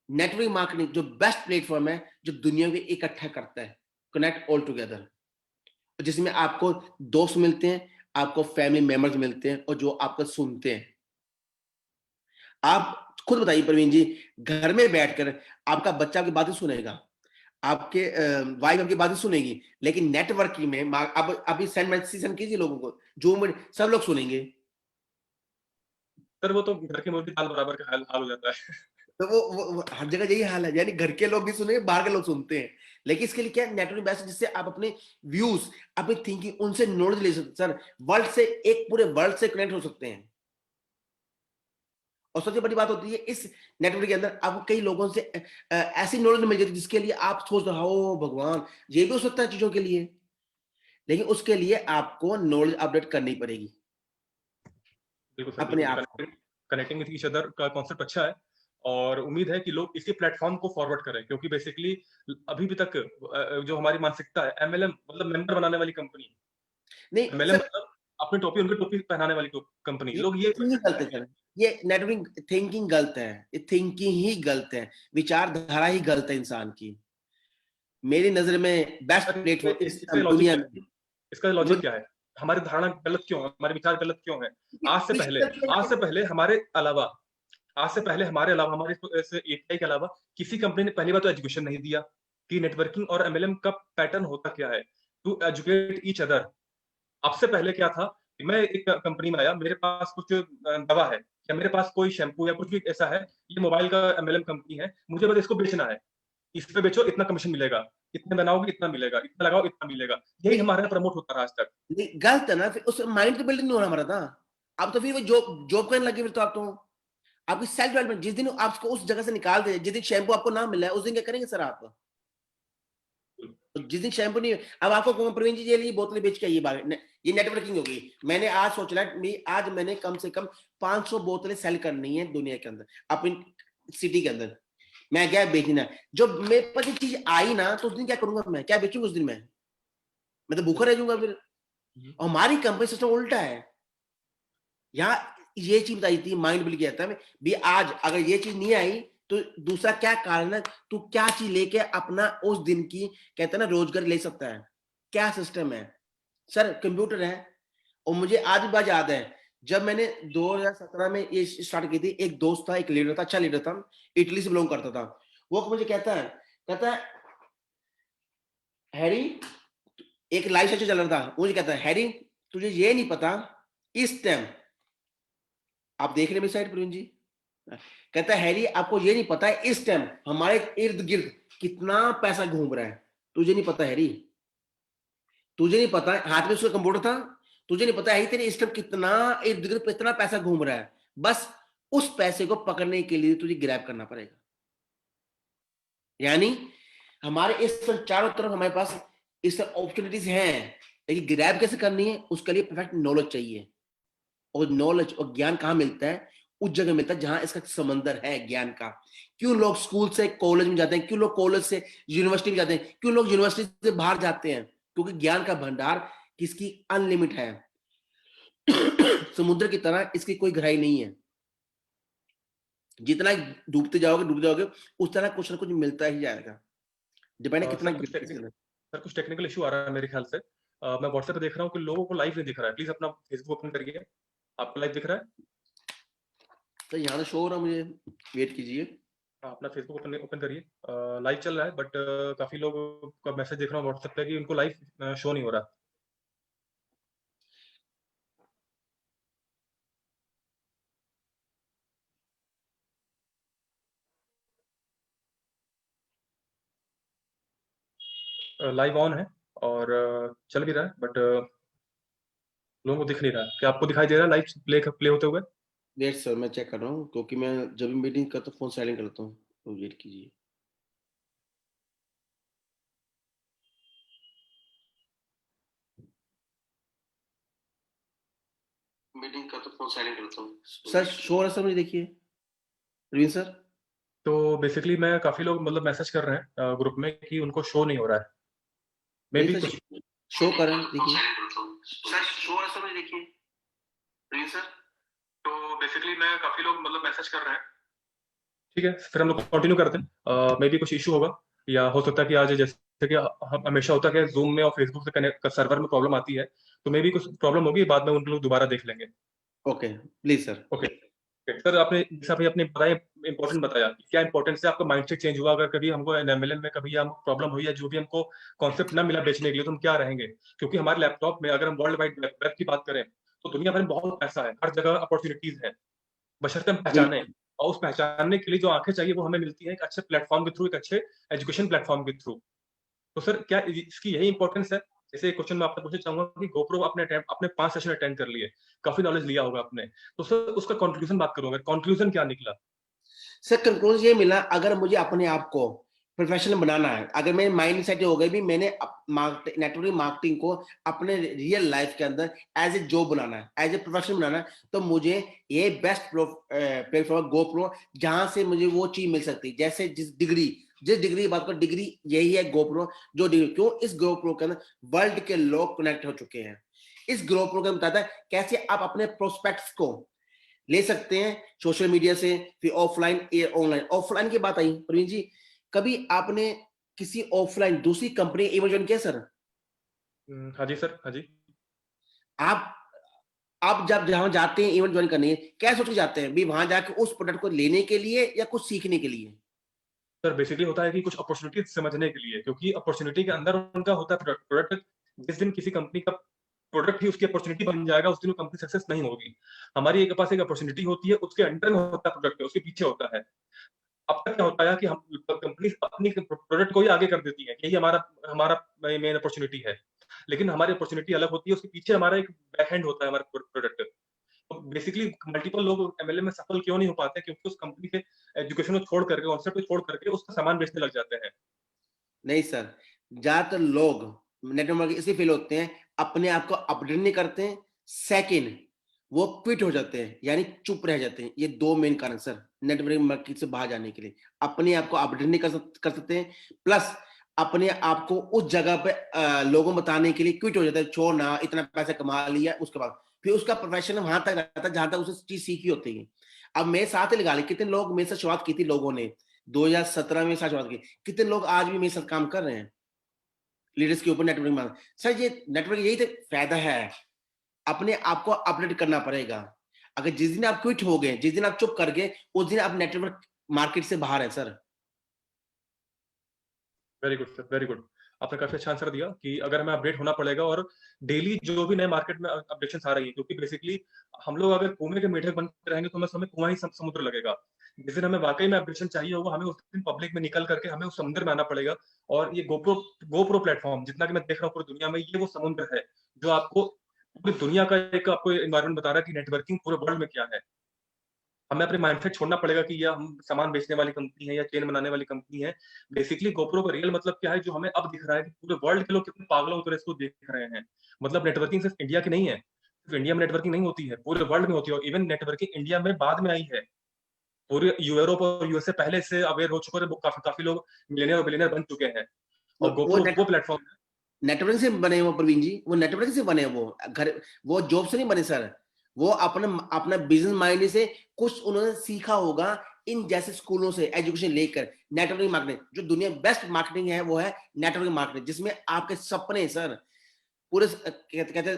Speaker 2: नेटवर्क मार्केटिंग जो बेस्ट प्लेटफॉर्म है जो दुनिया को इकट्ठा करता है, कनेक्ट ऑल टुगेदर, जिसमें आपको दोस्त मिलते हैं, आपको फैमिली मेंबर्स मिलते हैं और जो आपको सुनते हैं। आप खुद बताइए प्रवीण जी, घर में बैठकर आपका बच्चा आपकी बातें सुनेगा, आपके वाइफ आपकी बातें सुनेगी, लेकिन नेटवर्किंग में अब अभी सेंड मैसेज सेंड कीजिए लोगों को, जूम में सब लोग सुनेंगे।
Speaker 1: सर वो तो घर की मुर्गी दाल बराबर का हाल हाल हो जाता है।
Speaker 2: तो वो हर जगह यही हाल है, यानी घर के लोग भी सुने, बाहर के लोग सुनते हैं, लेकिन इसके लिए क्या है, नेटवर्क बेस्ट, जिससे आप अपने व्यूज, अपनी थिंकिंग, उनसे नॉलेज ले सकते हैं सर, वर्ल्ड से, एक पूरे वर्ल्ड से कनेक्ट हो सकते हैं। और सबसे बड़ी बात होती है इस नेटवर्क के अंदर आपको कई लोगों से ऐसी नॉलेज मिल जाती है जिसके लिए आप सोच रहे हो भगवान ये भी हो सकता है चीजों के लिए, लेकिन उसके लिए आपको नॉलेज अपडेट करनी पड़ेगी
Speaker 1: बिल्कुल सर,
Speaker 2: अपने
Speaker 1: बिल्कुल।
Speaker 2: आप को।
Speaker 1: कनेक्टिंग विद ईच अदर का कॉन्सेप्ट अच्छा है और उम्मीद है कि लोग इसी प्लेटफॉर्म को फॉरवर्ड करें, क्योंकि बेसिकली अभी भी तक जो हमारी मानसिकता है, एमएलएम मतलब मेंबर बनाने वाली कंपनी,
Speaker 2: नहीं
Speaker 1: एमएलएम
Speaker 2: सर,
Speaker 1: मतलब अपनी टोपी उनकी टोपी पहनाने वाली कंपनी,
Speaker 2: ये
Speaker 1: लोग ये
Speaker 2: थिंकिंग गलत है सर, ये नेटवर्किंग थिंकिंग गलत है, ये थिंकिंग ही गलत है, विचारधारा ही गलत है इंसान की। मेरी नजर में बेस्ट
Speaker 1: सर,
Speaker 2: प्लेटफॉर्म इस
Speaker 1: इसका लॉजिक
Speaker 2: दुनिया
Speaker 1: क्या
Speaker 2: में
Speaker 1: है? इसका लॉजिक क्या है? हमारी धारणा गलत क्यों है? हमारे विचार गलत क्यों है? आज से पहले हमारे अलावा, हमारे इस एपीआई के अलावा किसी कंपनी ने पहली बात तो एजुकेशन नहीं दिया कि नेटवर्किंग और एमएलएम का पैटर्न होता क्या है, टू एजुकेट ईच अदर। आपसे पहले क्या था कि मैं एक कंपनी में आया, मेरे पास कुछ दवा है या मेरे पास कोई शैम्पू या कुछ भी ऐसा है, ये मोबाइल का एमएलएम कंपनी है, मुझे बस इसको बेचना है। इस पे बेचो, इतना कमीशन मिलेगा, इतने बनाओगे इतना मिलेगा, इतना लगाओ इतना मिलेगा। यही हमारे यहाँ प्रमोट होता रहा आज तक।
Speaker 2: नहीं गलत है ना, फिर उस माइंड तो बिल्डिंग नहीं हो रहा हमारा था। अब तो फिर वो जॉब जॉब करने लगे, फिर तो आप तो आपकी सेल्फ डेवलपमेंट, जिस दिन आपको उस जगह से निकाल दे, जिस दिन शैम्पू आपको ना मिला है उस दिन क्या करेंगे सर आप? तो जिस दिन शैम्पू नहीं, अब आपको कहूं, प्रवीण जी ये लिए बोतलें बेच के आइए बाहर, ये नेटवर्किंग होगी। मैंने आज सोच रहा आज मैंने कम से कम 500 बोतलें सेल करनी है दुनिया के अंदर, अपनी सिटी के अंदर, मैं क्या बेचना। जब मेरे पास ये चीज आई ना तो उस दिन क्या करूंगा, मैं क्या बेचूंगा उस दिन, मैं तो भूखा रह जाऊंगा फिर। और हमारी कंपनी सिस्टम उल्टा है, यहाँ ये चीज बताई थी, माइंड बिल किया था भी, आज अगर ये चीज नहीं आई तो दूसरा क्या कारण है, तू क्या चीज लेके अपना उस दिन की कहते हैं ना रोजगार ले सकता है, क्या सिस्टम है सर, कंप्यूटर है। और मुझे आज भी बात याद है, जब मैंने 2017 में ये स्टार्ट की थी, एक दोस्त था, एक लीडर था, अच्छा लीडर था, इटली से बिलोंग करता था, वो मुझे कहता है हैरी, एक लाइव सेशन चल रहा था, मुझे कहता है हैरी तुझे ये नहीं पता इस टाइम, आप देख रहे हैं मेरी साइड प्रवीण जी, कहता है हैरी आपको ये नहीं पता है इस टाइम हमारे इर्द गिर्द कितना पैसा घूम रहा है, तुझे नहीं पता हैरी, तुझे नहीं पता, हाथ में उसका कंप्यूटर था, तुझे नहीं पता है तेरे इस टाइम कितना इर्द गिर्द इतना पैसा घूम रहा है, बस उस पैसे को पकड़ने के लिए तुझे ग्रैब करना पड़ेगा। यानी हमारे इस चारों तरफ हमारे पास इस अपॉर्चुनिटीज हैं, लेकिन ग्रैब कैसे करनी है उसके लिए परफेक्ट नॉलेज चाहिए। और नॉलेज और ज्ञान कहाँ मिलता है, उस जगह मिलता है जहां इसका समंदर है ज्ञान का। क्यों लोग स्कूल से कॉलेज में जाते हैं, क्यों लोग कॉलेज से यूनिवर्सिटी में जाते हैं, क्यों लोग यूनिवर्सिटी से बाहर जाते हैं? क्योंकि ज्ञान का भंडार किसकी अनलिमिट है। समुद्र की तरह इसकी कोई गहराई नहीं है। जितना डूबते जाओगे उस तरह कुछ ना कुछ मिलता ही जाएगा, डिपेंड है कितना
Speaker 1: सर कुछ टेक्निकल इशू आ रहा है मेरे ख्याल से। मैं व्हाट्सएप पे देख रहा हूँ कि लोगों को लाइव नहीं दिख रहा है। प्लीज अपना फेसबुक ओपन करिए, आपको लाइव दिख रहा है?
Speaker 2: तो यहाँ तो शो हो रहा, मुझे वेट कीजिए।
Speaker 1: अपना फेसबुक ओपन ओपन करिए, लाइव चल रहा है, बट काफी लोग का मैसेज देख रहा हूँ व्हाट्सएप पे कि उनको लाइव शो नहीं हो रहा। लाइव ऑन है और चल भी रहा है, बट लोगों को दिख नहीं रहा है। क्या आपको दिखाई दे रहा है लाइव प्ले होते हुए?
Speaker 2: वेट सर, मैं चेक कर रहा हूँ, क्योंकि मैं जब भी मीटिंग करता हूँ फोन साइलेंट करता हूँ, तो वेट कीजिए। मीटिंग करता हूँ फोन साइलेंट करता हूँ सर। शो हो रहा है सर, मुझे देखिए प्रवीण सर।
Speaker 1: तो बेसिकली मैं काफी लोग मतलब मैसेज कर रहे हैं ग्रुप में कि उनको शो नहीं हो रहा है। मे
Speaker 2: नहीं
Speaker 1: बी
Speaker 2: सर,
Speaker 1: कुछ
Speaker 2: शो कर रहे हैं, देखिए सर, शो हो रहा है सर, मुझे देखिए प्रवीण सर।
Speaker 1: तो बेसिकली मैं काफी लोग मतलब मैसेज कर रहे हैं। ठीक है, फिर हम लोग कंटिन्यू करते हैं। मे बी कुछ इशू होगा, या हो सकता है कि आज जैसे कि हमेशा होता है कि जूम में और फेसबुक से कनेक्ट सर्वर में प्रॉब्लम आती है, तो मे बी कुछ प्रॉब्लम होगी, बाद में उन लोग दोबारा देख लेंगे।
Speaker 2: Okay please sir.
Speaker 1: Okay sir, आपने जैसा अभी आपने बताया, इंपॉर्टेंट बताया कि क्या इंपॉर्टेंस है, आपका माइंडसेट चेंज हुआ। अगर कभी हमको एनएमएलएन में कभी हमको प्रॉब्लम हुई, या जो भी हमको कॉन्सेप्ट ना मिला बेचने के लिए, तो हम क्या रहेंगे? क्योंकि हमारे लैपटॉप में अगर हम वर्ल्ड वाइड वेब की बात करें, तो दुनिया भर में बहुत पैसा है, हर जगह अपॉर्चुनिटीज है, बशर्ते हम पहचाने।
Speaker 2: बिल्कुल
Speaker 1: और उस पहचानने के लिए जो आंखें चाहिए वो हमें मिलती है एक अच्छे प्लेटफॉर्म के थ्रू, एक अच्छे एजुकेशन प्लेटफॉर्म के थ्रू। तो सर क्या इसकी यही इंपॉर्टेंस है? जैसे एक क्वेश्चन मैं आपसे पूछना चाहूंगा कि गोप्रो आपने 5 सेशन अटेंड कर लिए, काफी नॉलेज लिया होगा आपने, तो सर उसका कंक्लूजन बात करूंगा, कंक्लूजन क्या निकला?
Speaker 2: सर। कंक्लूजन ये मिला, अगर मुझे अपने आप को प्रोफेशनल बनाना है, अगर मेरे माइंड सेट हो गई भी मैंने नेटवर्किंग मार्केटिंग को अपने रियल लाइफ के अंदर एज ए जॉब बनाना है, एज ए प्रोफेशनल बनाना है, तो मुझे ये बेस्ट प्लेटफॉर्म गोप्रो, जहां से मुझे वो चीज मिल सकती है। जैसे जिस डिग्री की बात करो, डिग्री यही है गोप्रो। जो डिग्री क्यों, इस गोप्रो के अंदर वर्ल्ड के लोग कनेक्ट हो चुके हैं। इस गोप्रो के बताता है कैसे आप अपने प्रोस्पेक्ट्स को ले सकते हैं सोशल मीडिया से, फिर ऑफलाइन या ऑनलाइन। ऑफलाइन की बात आई प्रवीण जी, कभी आपने किसी ऑफलाइन दूसरी कंपनी इवेंट ज्वाइन किया सर?
Speaker 1: हाँ जी सर, हाँ जी।
Speaker 2: आप आप जब जहां जाते हैं इवेंट ज्वाइन करने, क्या सोच के जाते हैं भी वहां जाके उस प्रोडक्ट को लेने के लिए या कुछ सीखने के लिए?
Speaker 1: सर बेसिकली होता है कि कुछ अपॉर्चुनिटी समझने के लिए, क्योंकि अपॉर्चुनिटी के अंदर उनका होता है प्रोडक्ट। जिस दिन किसी कंपनी का प्रोडक्ट ही उसकी अपॉर्चुनिटी बन जाएगा, उस दिन वो कंपनी सक्सेस नहीं होगी। हमारी एक पास एक अपॉर्चुनिटी होती है, उसके अंडर में होता है प्रोडक्ट, उसके पीछे होता है। अब तक क्या होता है कि हम कंपनी अपनी प्रोडक्ट को ही आगे कर देती है कि यही हमारा हमारा मेन अपॉर्चुनिटी है, लेकिन हमारी अपॉर्चुनिटी अलग होती है, उसके पीछे हमारा एक बैक हैंड होता है हमारा प्रोडक्ट। तो बेसिकली मल्टीपल लोग एमएलए में सफल क्यों नहीं हो पाते? क्योंकि उस कंपनी के एजुकेशन को छोड़ करके, कॉन्सेप्ट को छोड़ करके उसका सामान बेचने लग जाते हैं।
Speaker 2: नहीं सर, ज्यादातर लोग नेटवर्क मार्केटिंग इसलिए फेल होते हैं, अपने आप को अपडेट नहीं करते हैं, सेकंड वो क्विट हो जाते हैं, यानी चुप रह जाते हैं। ये दो मेन कारण सर नेटवर्क मार्केटिंग से बाहर जाने के लिए। अपने आप को अपडेट नहीं कर सकते हैं, प्लस अपने आप को उस जगह पे लोगों को बताने के लिए क्विट हो जाता है, छोड़ ना, इतना पैसा कमा लिया, उसके बाद फिर उसका प्रोफेशन वहां तक रहता है जहां तक उसे चीज सीखी होती है। अब मेरे साथ ही लगा ली, कितने लोग मेरे से शुरुआत की थी लोगों ने 2017 में साथ शुरुआत की, कितने लोग आज भी मेरे साथ काम कर रहे हैं लीडर्स के ऊपर नेटवर्किंग में। सर ये नेटवर्क यही तो फायदा है, अपने आप को अपडेट करना पड़ेगा। अगर जिस दिन आप क्विट हो गए, जिस दिन आप चुप कर गए, उस दिन आप नेटवर्क मार्केट से बाहर है sir.
Speaker 1: Very good sir, very good. आपने काफी अच्छा आंसर दिया कि अगर हमें अपडेट होना पड़ेगा, और डेली जो भी नए मार्केट में अपडेशन आ रही है, क्योंकि बेसिकली हम लोग अगर कुएं के मेढक बनते रहेंगे तो हमें कुआं ही समुद्र लगेगा। जिस दिन हमें वाकई में अपडेशन चाहिए होगा, हमें उस दिन पब्लिक में निकल करके हमें उस समुद्र में आना पड़ेगा। और ये गोप्रो प्लेटफॉर्म जितना कि मैं देख रहा हूँ पूरी दुनिया में, ये वो समुद्र है जो आपको पूरी दुनिया का एक आपको एनवायरमेंट बता रहा है कि नेटवर्किंग पूरे वर्ल्ड में क्या है। हमें अपने माइंडसेट छोड़ना पड़ेगा कि यह हम सामान बेचने वाली कंपनी है या चेन बनाने वाली कंपनी है। बेसिकली गोप्रो का रियल मतलब क्या है, जो हमें अब दिख रहा है कि पूरे वर्ल्ड के लोग कितने पागलों की तरह इसको देख रहे हैं। मतलब नेटवर्किंग सिर्फ इंडिया की नहीं है, इंडिया में नेटवर्किंग नहीं होती है, पूरे वर्ल्ड में होती है, इवन नेटवर्किंग इंडिया में बाद में आई है। पूरे यूरोप और यूएसए पहले से अवेयर हो चुके हैं, काफी काफी लोग मिलियनियर और बिलियनियर बन चुके हैं। और
Speaker 2: वो
Speaker 1: गोप्रो वो प्लेटफॉर्म है।
Speaker 2: नेटवर्क से बने वो प्रवीण जी, वो नेटवर्क से बने, वो घर, वो जॉब से नहीं बने सर। वो अपने अपना बिजनेस माइंड से कुछ उन्होंने सीखा होगा इन जैसे स्कूलों से, एजुकेशन लेकर। नेटवर्किंग मार्केटिंग, जो दुनिया बेस्ट मार्केटिंग है वो है नेटवर्किंग मार्केटिंग, जिसमें आपके सपने सर पूरे कहते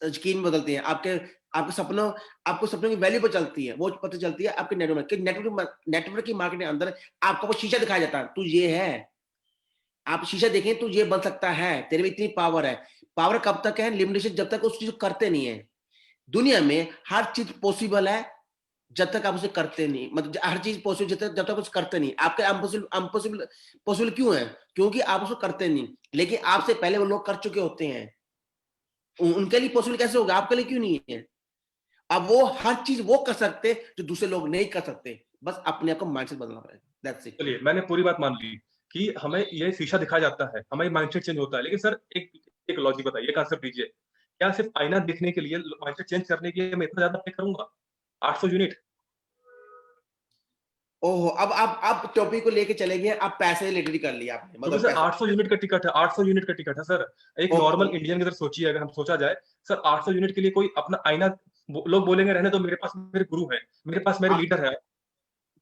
Speaker 2: यकीन बदलते हैं। आपके आपके सपनों, आपको सपनों की वैल्यू पर चलती है, वो पता चलती है आपके नेटवर्क की मार्केट के अंदर। आपको वो शीशा दिखाया जाता है, तू ये है, आप शीशा देखें तो ये बन सकता है, तेरे में इतनी पावर है। पावर कब तक है? लिमिटेशन जब तक उस चीज को करते नहीं है। दुनिया में हर चीज पॉसिबल है जब तक आप उसे करते नहीं, मतलब हर चीज पॉसिबल जब तक उसे करते नहीं। आपके अम्पॉसिबल पॉसिबल क्यों है? क्योंकि आप उसको करते नहीं, लेकिन आपसे पहले वो लोग कर चुके होते हैं। उनके लिए पॉसिबल कैसे होगा, आपके लिए क्यों नहीं है? अब वो हर चीज वो कर सकते जो दूसरे लोग नहीं कर सकते, बस अपने आप को माइंडसेट बदलना पड़ेगा, दैट्स इट।
Speaker 1: चलिए, मैंने पूरी बात मान ली कि हमें ये शीशा दिखाया जाता है, हमारी माइंडसेट चेंज होता है, लेकिन सर एक एक लॉजिक बताइए, कांसेप्ट दीजिए, क्या सिर्फ आईना दिखने के लिए, माइंडसेट चेंज करने के लिए मैं इतना ज्यादा पे करूंगा? 800 यूनिट?
Speaker 2: ओहो, अब आप टॉपिक को लेके चले गए, आप पैसे रिलेटेड कर लिया आपने,
Speaker 1: क्योंकि
Speaker 2: मतलब
Speaker 1: सर
Speaker 2: पैसे।
Speaker 1: 800 यूनिट का टिकट है, 800 यूनिट का टिकट है सर। एक
Speaker 2: ओके,
Speaker 1: नॉर्मल इंडियन की तरफ सोचिए, अगर हम सोचा जाए, सर 800 यूनिट के लिए कोई अपना आईना, लोग बोलेंगे रहने तो, मेरे पास मेरे गुरु है, मेरे पास मेरे
Speaker 2: आप
Speaker 1: लीडर है।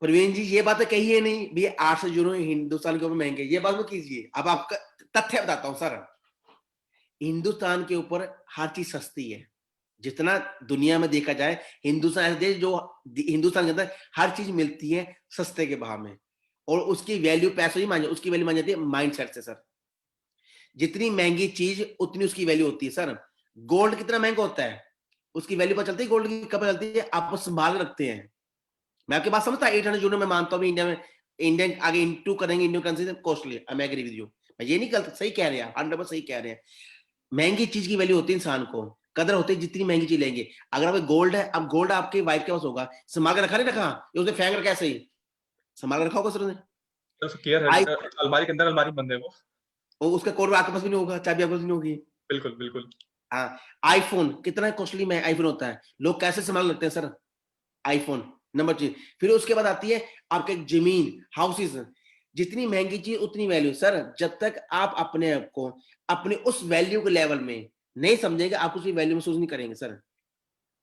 Speaker 2: प्रवीण जी ये बात तो कही है नहीं भैया, 800 यूरो हिंदुस्तान के ऊपर महंगे, ये बात मत कीजिए। अब आपका तथ्य बताता हूँ सर, हिंदुस्तान के ऊपर हर चीज सस्ती है। जितना दुनिया में देखा जाए, हिंदुस्तान ऐसा देश जो हिंदुस्तान के अंदर हर चीज मिलती है सस्ते के भाव में, और उसकी वैल्यू पैसों ही मान, उसकी वैल्यू मान जाती है माइंड सेट से सर। जितनी महंगी चीज उतनी उसकी वैल्यू होती है सर। गोल्ड कितना महंगा होता है, उसकी वैल्यू पता चलती है गोल्ड की कब चलती है, आप संभाल रखते हैं। मैं आपकी बात समझता, 800 यूरो में मानता हूँ इंडिया में, इंडियन आगे इंटू करेंगे, इंडियन करेंसी कॉस्टली, मैं एग्री विद यू। मैं ये नहीं गलत, सही कह रहे हैं, 100% सही कह रहे हैं। महंगी चीज की वैल्यू होती है, इंसान को कदर होती है जितनी महंगी चीज लेंगे। अगर आपके गोल्ड है, अब गोल्ड आपके वाइफ के पास होगा, संभाल के रखा नहीं रखा, ये उसने फेंक रखा, ऐसे ही संभाल के रखा होगा सर उसने।
Speaker 1: सर उसको केयर है,
Speaker 2: आई,
Speaker 1: अलमारी के अंदर अलमारी बंद है वो।
Speaker 2: और उसका कोड आपके पास भी नहीं होगा, चाबी आपके पास भी नहीं होगी।
Speaker 1: बिल्कुल बिल्कुल।
Speaker 2: हाँ, आईफोन कितना कॉस्टली में आईफोन होता है, लोग कैसे संभाल लेते हैं सर, आईफोन नंबर चीज। फिर उसके बाद आती है आपके जमीन, हाउसेस। जितनी महंगी चीज उतनी वैल्यू सर। जब तक आप अपने आप को अपने उस वैल्यू के लेवल में नहीं समझेंगे, आप उसकी वैल्यू महसूस नहीं करेंगे सर।
Speaker 1: सर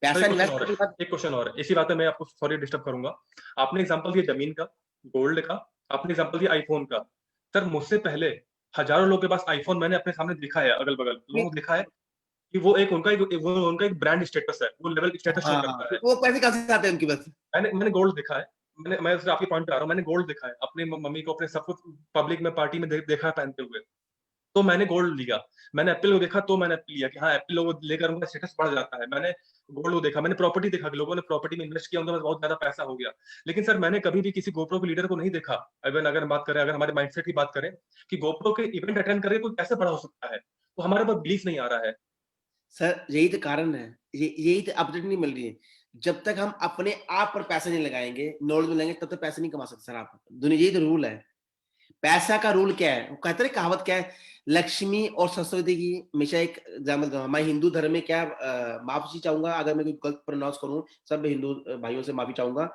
Speaker 2: पैसा
Speaker 1: एक क्वेश्चन
Speaker 2: इन्वेस्ट
Speaker 1: और
Speaker 2: करने
Speaker 1: है,
Speaker 2: के बाद।
Speaker 1: एक क्वेश्चन और है, इसी बात में मैं आपको सॉरी डिस्टर्ब करूंगा। आपने एग्जांपल दिया जमीन का, गोल्ड का, आपने एग्जांपल दिया आईफोन का। सर मुझसे पहले हजारों लोगों के पास आईफोन मैंने अपने सामने देखा है, अगल बगल लोगों को देखा है कि वो उनका एक ब्रांड स्टेटस है, वो लेवल स्टेटस शो
Speaker 2: हाँ,
Speaker 1: करता है।
Speaker 2: वो पैसे कहाँ से आते हैं उनके पास?
Speaker 1: मैंने गोल्ड देखा है। मैं सिर्फ आपके पॉइंट पे आ रहा हूँ, मैंने गोल्ड देखा है अपनी मम्मी को, अपने सब कुछ पब्लिक में पार्टी में देखा है पहनते हुए, तो मैंने गोल्ड लिया। मैंने एप्पल को देखा तो मैंने एप्पल लिया कि हाँ एप्पल लोगों लेकर उनका स्टेटस बढ़ जाता है। मैंने गोल्ड को देखा, मैंने प्रॉपर्टी देखा कि लोगों ने प्रॉपर्टी में इन्वेस्ट किया, उनके पास बहुत ज्यादा पैसा हो गया। लेकिन सर मैंने कभी भी किसी गोप्रो के लीडर को नहीं देखा। इवन अगर बात करें, अगर हमारे माइंडसेट की बात करें कि गोप्रो के इवेंट अटेंड करके कोई कैसे बड़ा हो सकता है, तो हमारे पास बिलीफ नहीं आ रहा है।
Speaker 2: सर यही तो कारण है, यही तो अपडेट नहीं मिल रही है। जब तक हम अपने आप पर पैसे नहीं लगाएंगे, नॉलेज में लगाएंगे, तब तक पैसे नहीं कमा सकते सर आप। दुनिया, यही तो रूल है। पैसा का रूल क्या है, वो कहते हैं कहावत क्या है, लक्ष्मी और सरस्वती की। हमेशा एक एग्जाम्पल दूंगा, मैं हिंदू धर्म में क्या, माफी चाहूंगा अगर मैं कोई गलत प्रोनाउंस करूं, सब हिंदू भाइयों से माफी चाहूंगा।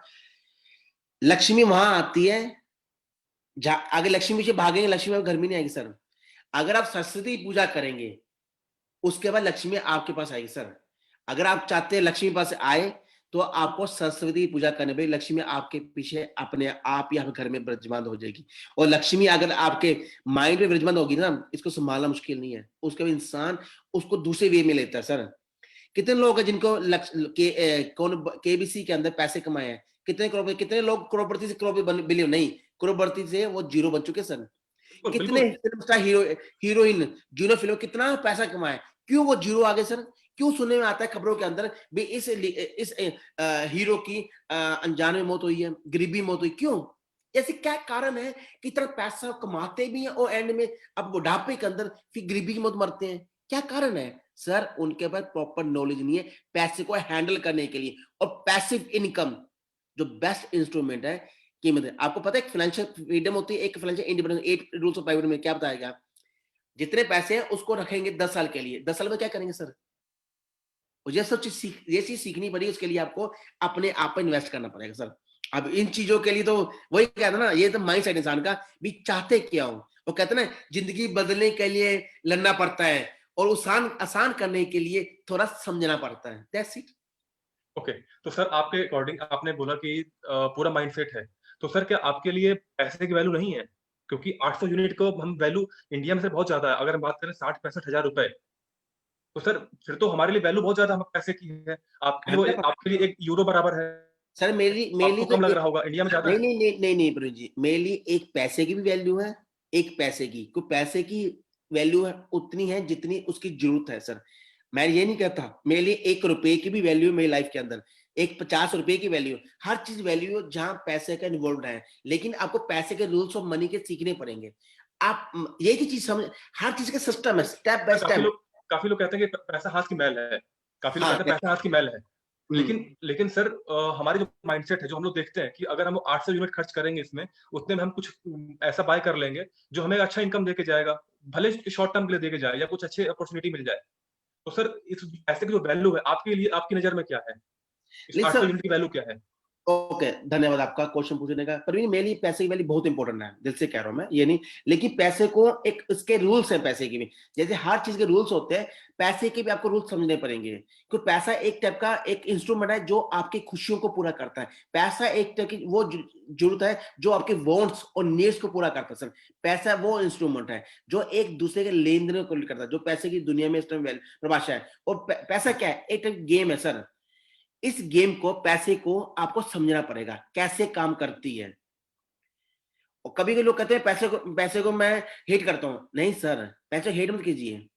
Speaker 2: लक्ष्मी वहां आती है आगे लक्ष्मी पीछे भागेंगे, लक्ष्मी घर में नहीं आएगी सर। अगर आप सरस्वती पूजा करेंगे, उसके बाद लक्ष्मी आपके पास आएगी सर। अगर आप चाहते हैं लक्ष्मी पास आए, तो आपको सरस्वती की पूजा करने पे लक्ष्मी आपके पीछे अपने आप ही आपके घर में विराजमान हो जाएगी। और लक्ष्मी अगर आपके माइंड में विराजमान होगी ना, इसको संभालना मुश्किल नहीं है। उसके बाद इंसान उसको दूसरे वे में लेता है सर। कितने लोग हैं जिनको कौन केबीसी के अंदर पैसे कमाए हैं, कितने करोड़, कितने लोग करोड़पति से करोड़ बिलियन नहीं, करोड़पति से वो जीरो बन चुके सर।
Speaker 1: बिल्कुल
Speaker 2: कितने
Speaker 1: बिल्कुल।
Speaker 2: Film star, heroine zero film, कितना पैसा कमाए, क्यों वो जीरो आ गए सर? क्यों सुनने में आता है खबरों के अंदर भी इस हीरो की अनजाने में मौत हुई है, गरीबी मौत हुई, क्यों? ऐसे क्या कारण है कि इतना पैसा कमाते भी हैं और एंड में अब बुढ़ापे के अंदर फिर गरीबी की मौत मरते हैं? क्या कारण है सर? उनके पास प्रॉपर नॉलेज नहीं है पैसे को हैंडल करने के लिए। और पैसिव इनकम जो बेस्ट इंस्ट्रूमेंट है, कीमत है। आपको पता है फाइनेंशियल फ्रीडम होती है, एक financial independence, 8 rules of private में क्या बताया गया? जितने पैसे हैं उसको रखेंगे 10 साल के लिए, 10 साल में क्या करेंगे सर? और ये चीज सीखनी पड़ी, उसके लिए आपको अपने आप पर इन्वेस्ट करना पड़ेगा सर। अब इन चीजों के लिए तो वही कहते हैं ना, ये तो माइंड सेट इंसान का भी चाहते क्या हो। वो कहते हैं ना, जिंदगी बदलने के लिए लड़ना पड़ता है और आसान आसान करने के लिए थोड़ा समझना पड़ता है। That's it.
Speaker 1: ओके, तो सर आपके अकॉर्डिंग आपने बोला कि पूरा माइंडसेट है। तो सर क्या आपके लिए पैसे की वैल्यू नहीं है? क्योंकि 800 यूनिट को हम वैल्यू इंडिया में से बहुत ज़्यादा है। अगर हम बात करें 60-65 हज़ार रुपए, तो सर फिर तो हमारे लिए वैल्यू बहुत ज़्यादा हम पैसे की है। आपके लिए वो
Speaker 2: 100%।
Speaker 1: आपके लिए 1 यूरो बराबर है।
Speaker 2: सर मेरे लिए
Speaker 1: आपको
Speaker 2: तो
Speaker 1: कम लग
Speaker 2: एक,
Speaker 1: रहा होगा, इंडिया में ज़्यादा
Speaker 2: नहीं
Speaker 1: है।
Speaker 2: नहीं नहीं नहीं नहीं प्रवीण जी, मेरे लिए एक पैसे की भी वैल्यू है, एक पैसे की, को पैसे की वैल्यू है उतनी है जितनी उसकी जरूरत है सर। मैं ये नहीं कहता मेरे लिए 1 रुपए की भी वैल्यू है मेरी लाइफ के अंदर, एक 50 रुपए की वैल्यू, हर चीज वैल्यू है जहां पैसे का इन्वॉल्व है। लेकिन आपको पैसे के रूल्स ऑफ मनी के सीखने पड़ेंगे। आप ये की चीज समझ, हर चीज का सिस्टम है, स्टेप बाय
Speaker 1: सर
Speaker 2: स्टेप।
Speaker 1: काफ़ी लोग कहते हैं कि प पैसा हाथ की मैल है। काफ़ी लोग
Speaker 2: हाँ
Speaker 1: कहते हैं पैसा हाथ की मैल है।
Speaker 2: हम्म।
Speaker 1: लेकिन लेकिन सर हमारे जो माइंडसेट है, जो हम लोग देखते हैं कि अगर हम 800 यूनिट खर्च करेंगे इसमें, उतने में हम कुछ ऐसा बाय कर लेंगे, जो हमें अच्छा इनकम देके जाएगा। भले ही शॉर्ट टर्म के लिए देके जाए या कुछ अच्छी अपॉर्च्युनिटी मिल जाए। तो सर इस पैसे की जो वैल्यू है, आपके लिए आपकी नज़र में क्या है? इस
Speaker 2: लेकिन
Speaker 1: 800
Speaker 2: सर,
Speaker 1: यूनिट की वैल्यू क्या है?
Speaker 2: ओके, धन्यवाद आपका क्वेश्चन पूछने का। पर मेरे लिए पैसे की वैल्यू बहुत इंपॉर्टेंट है, दिल से कह रहा हूं मैं, ये नहीं। लेकिन पैसे को एक उसके रूल्स हैं, पैसे के भी जैसे हर चीज के रूल्स होते हैं, पैसे के भी आपको रूल्स समझने पड़ेंगे। क्योंकि पैसा एक टाइप का एक इंस्ट्रूमेंट है जो आपकी खुशियों को पूरा करता है। पैसा एक टाइप की वो जरूरत है जो आपके वांट्स और नीड्स को पूरा करता है सर। पैसा वो इंस्ट्रूमेंट है जो एक दूसरे के लेन देन को करता है, जो पैसे की दुनिया में इस टाइम परिभाषा है। और पैसा क्या है, एक टाइप गेम है सर। इस गेम को, पैसे को आपको समझना पड़ेगा कैसे काम करती है। और कभी कभी लोग कहते हैं पैसे को मैं हेट करता हूं। नहीं सर, पैसे हेट मत कीजिए।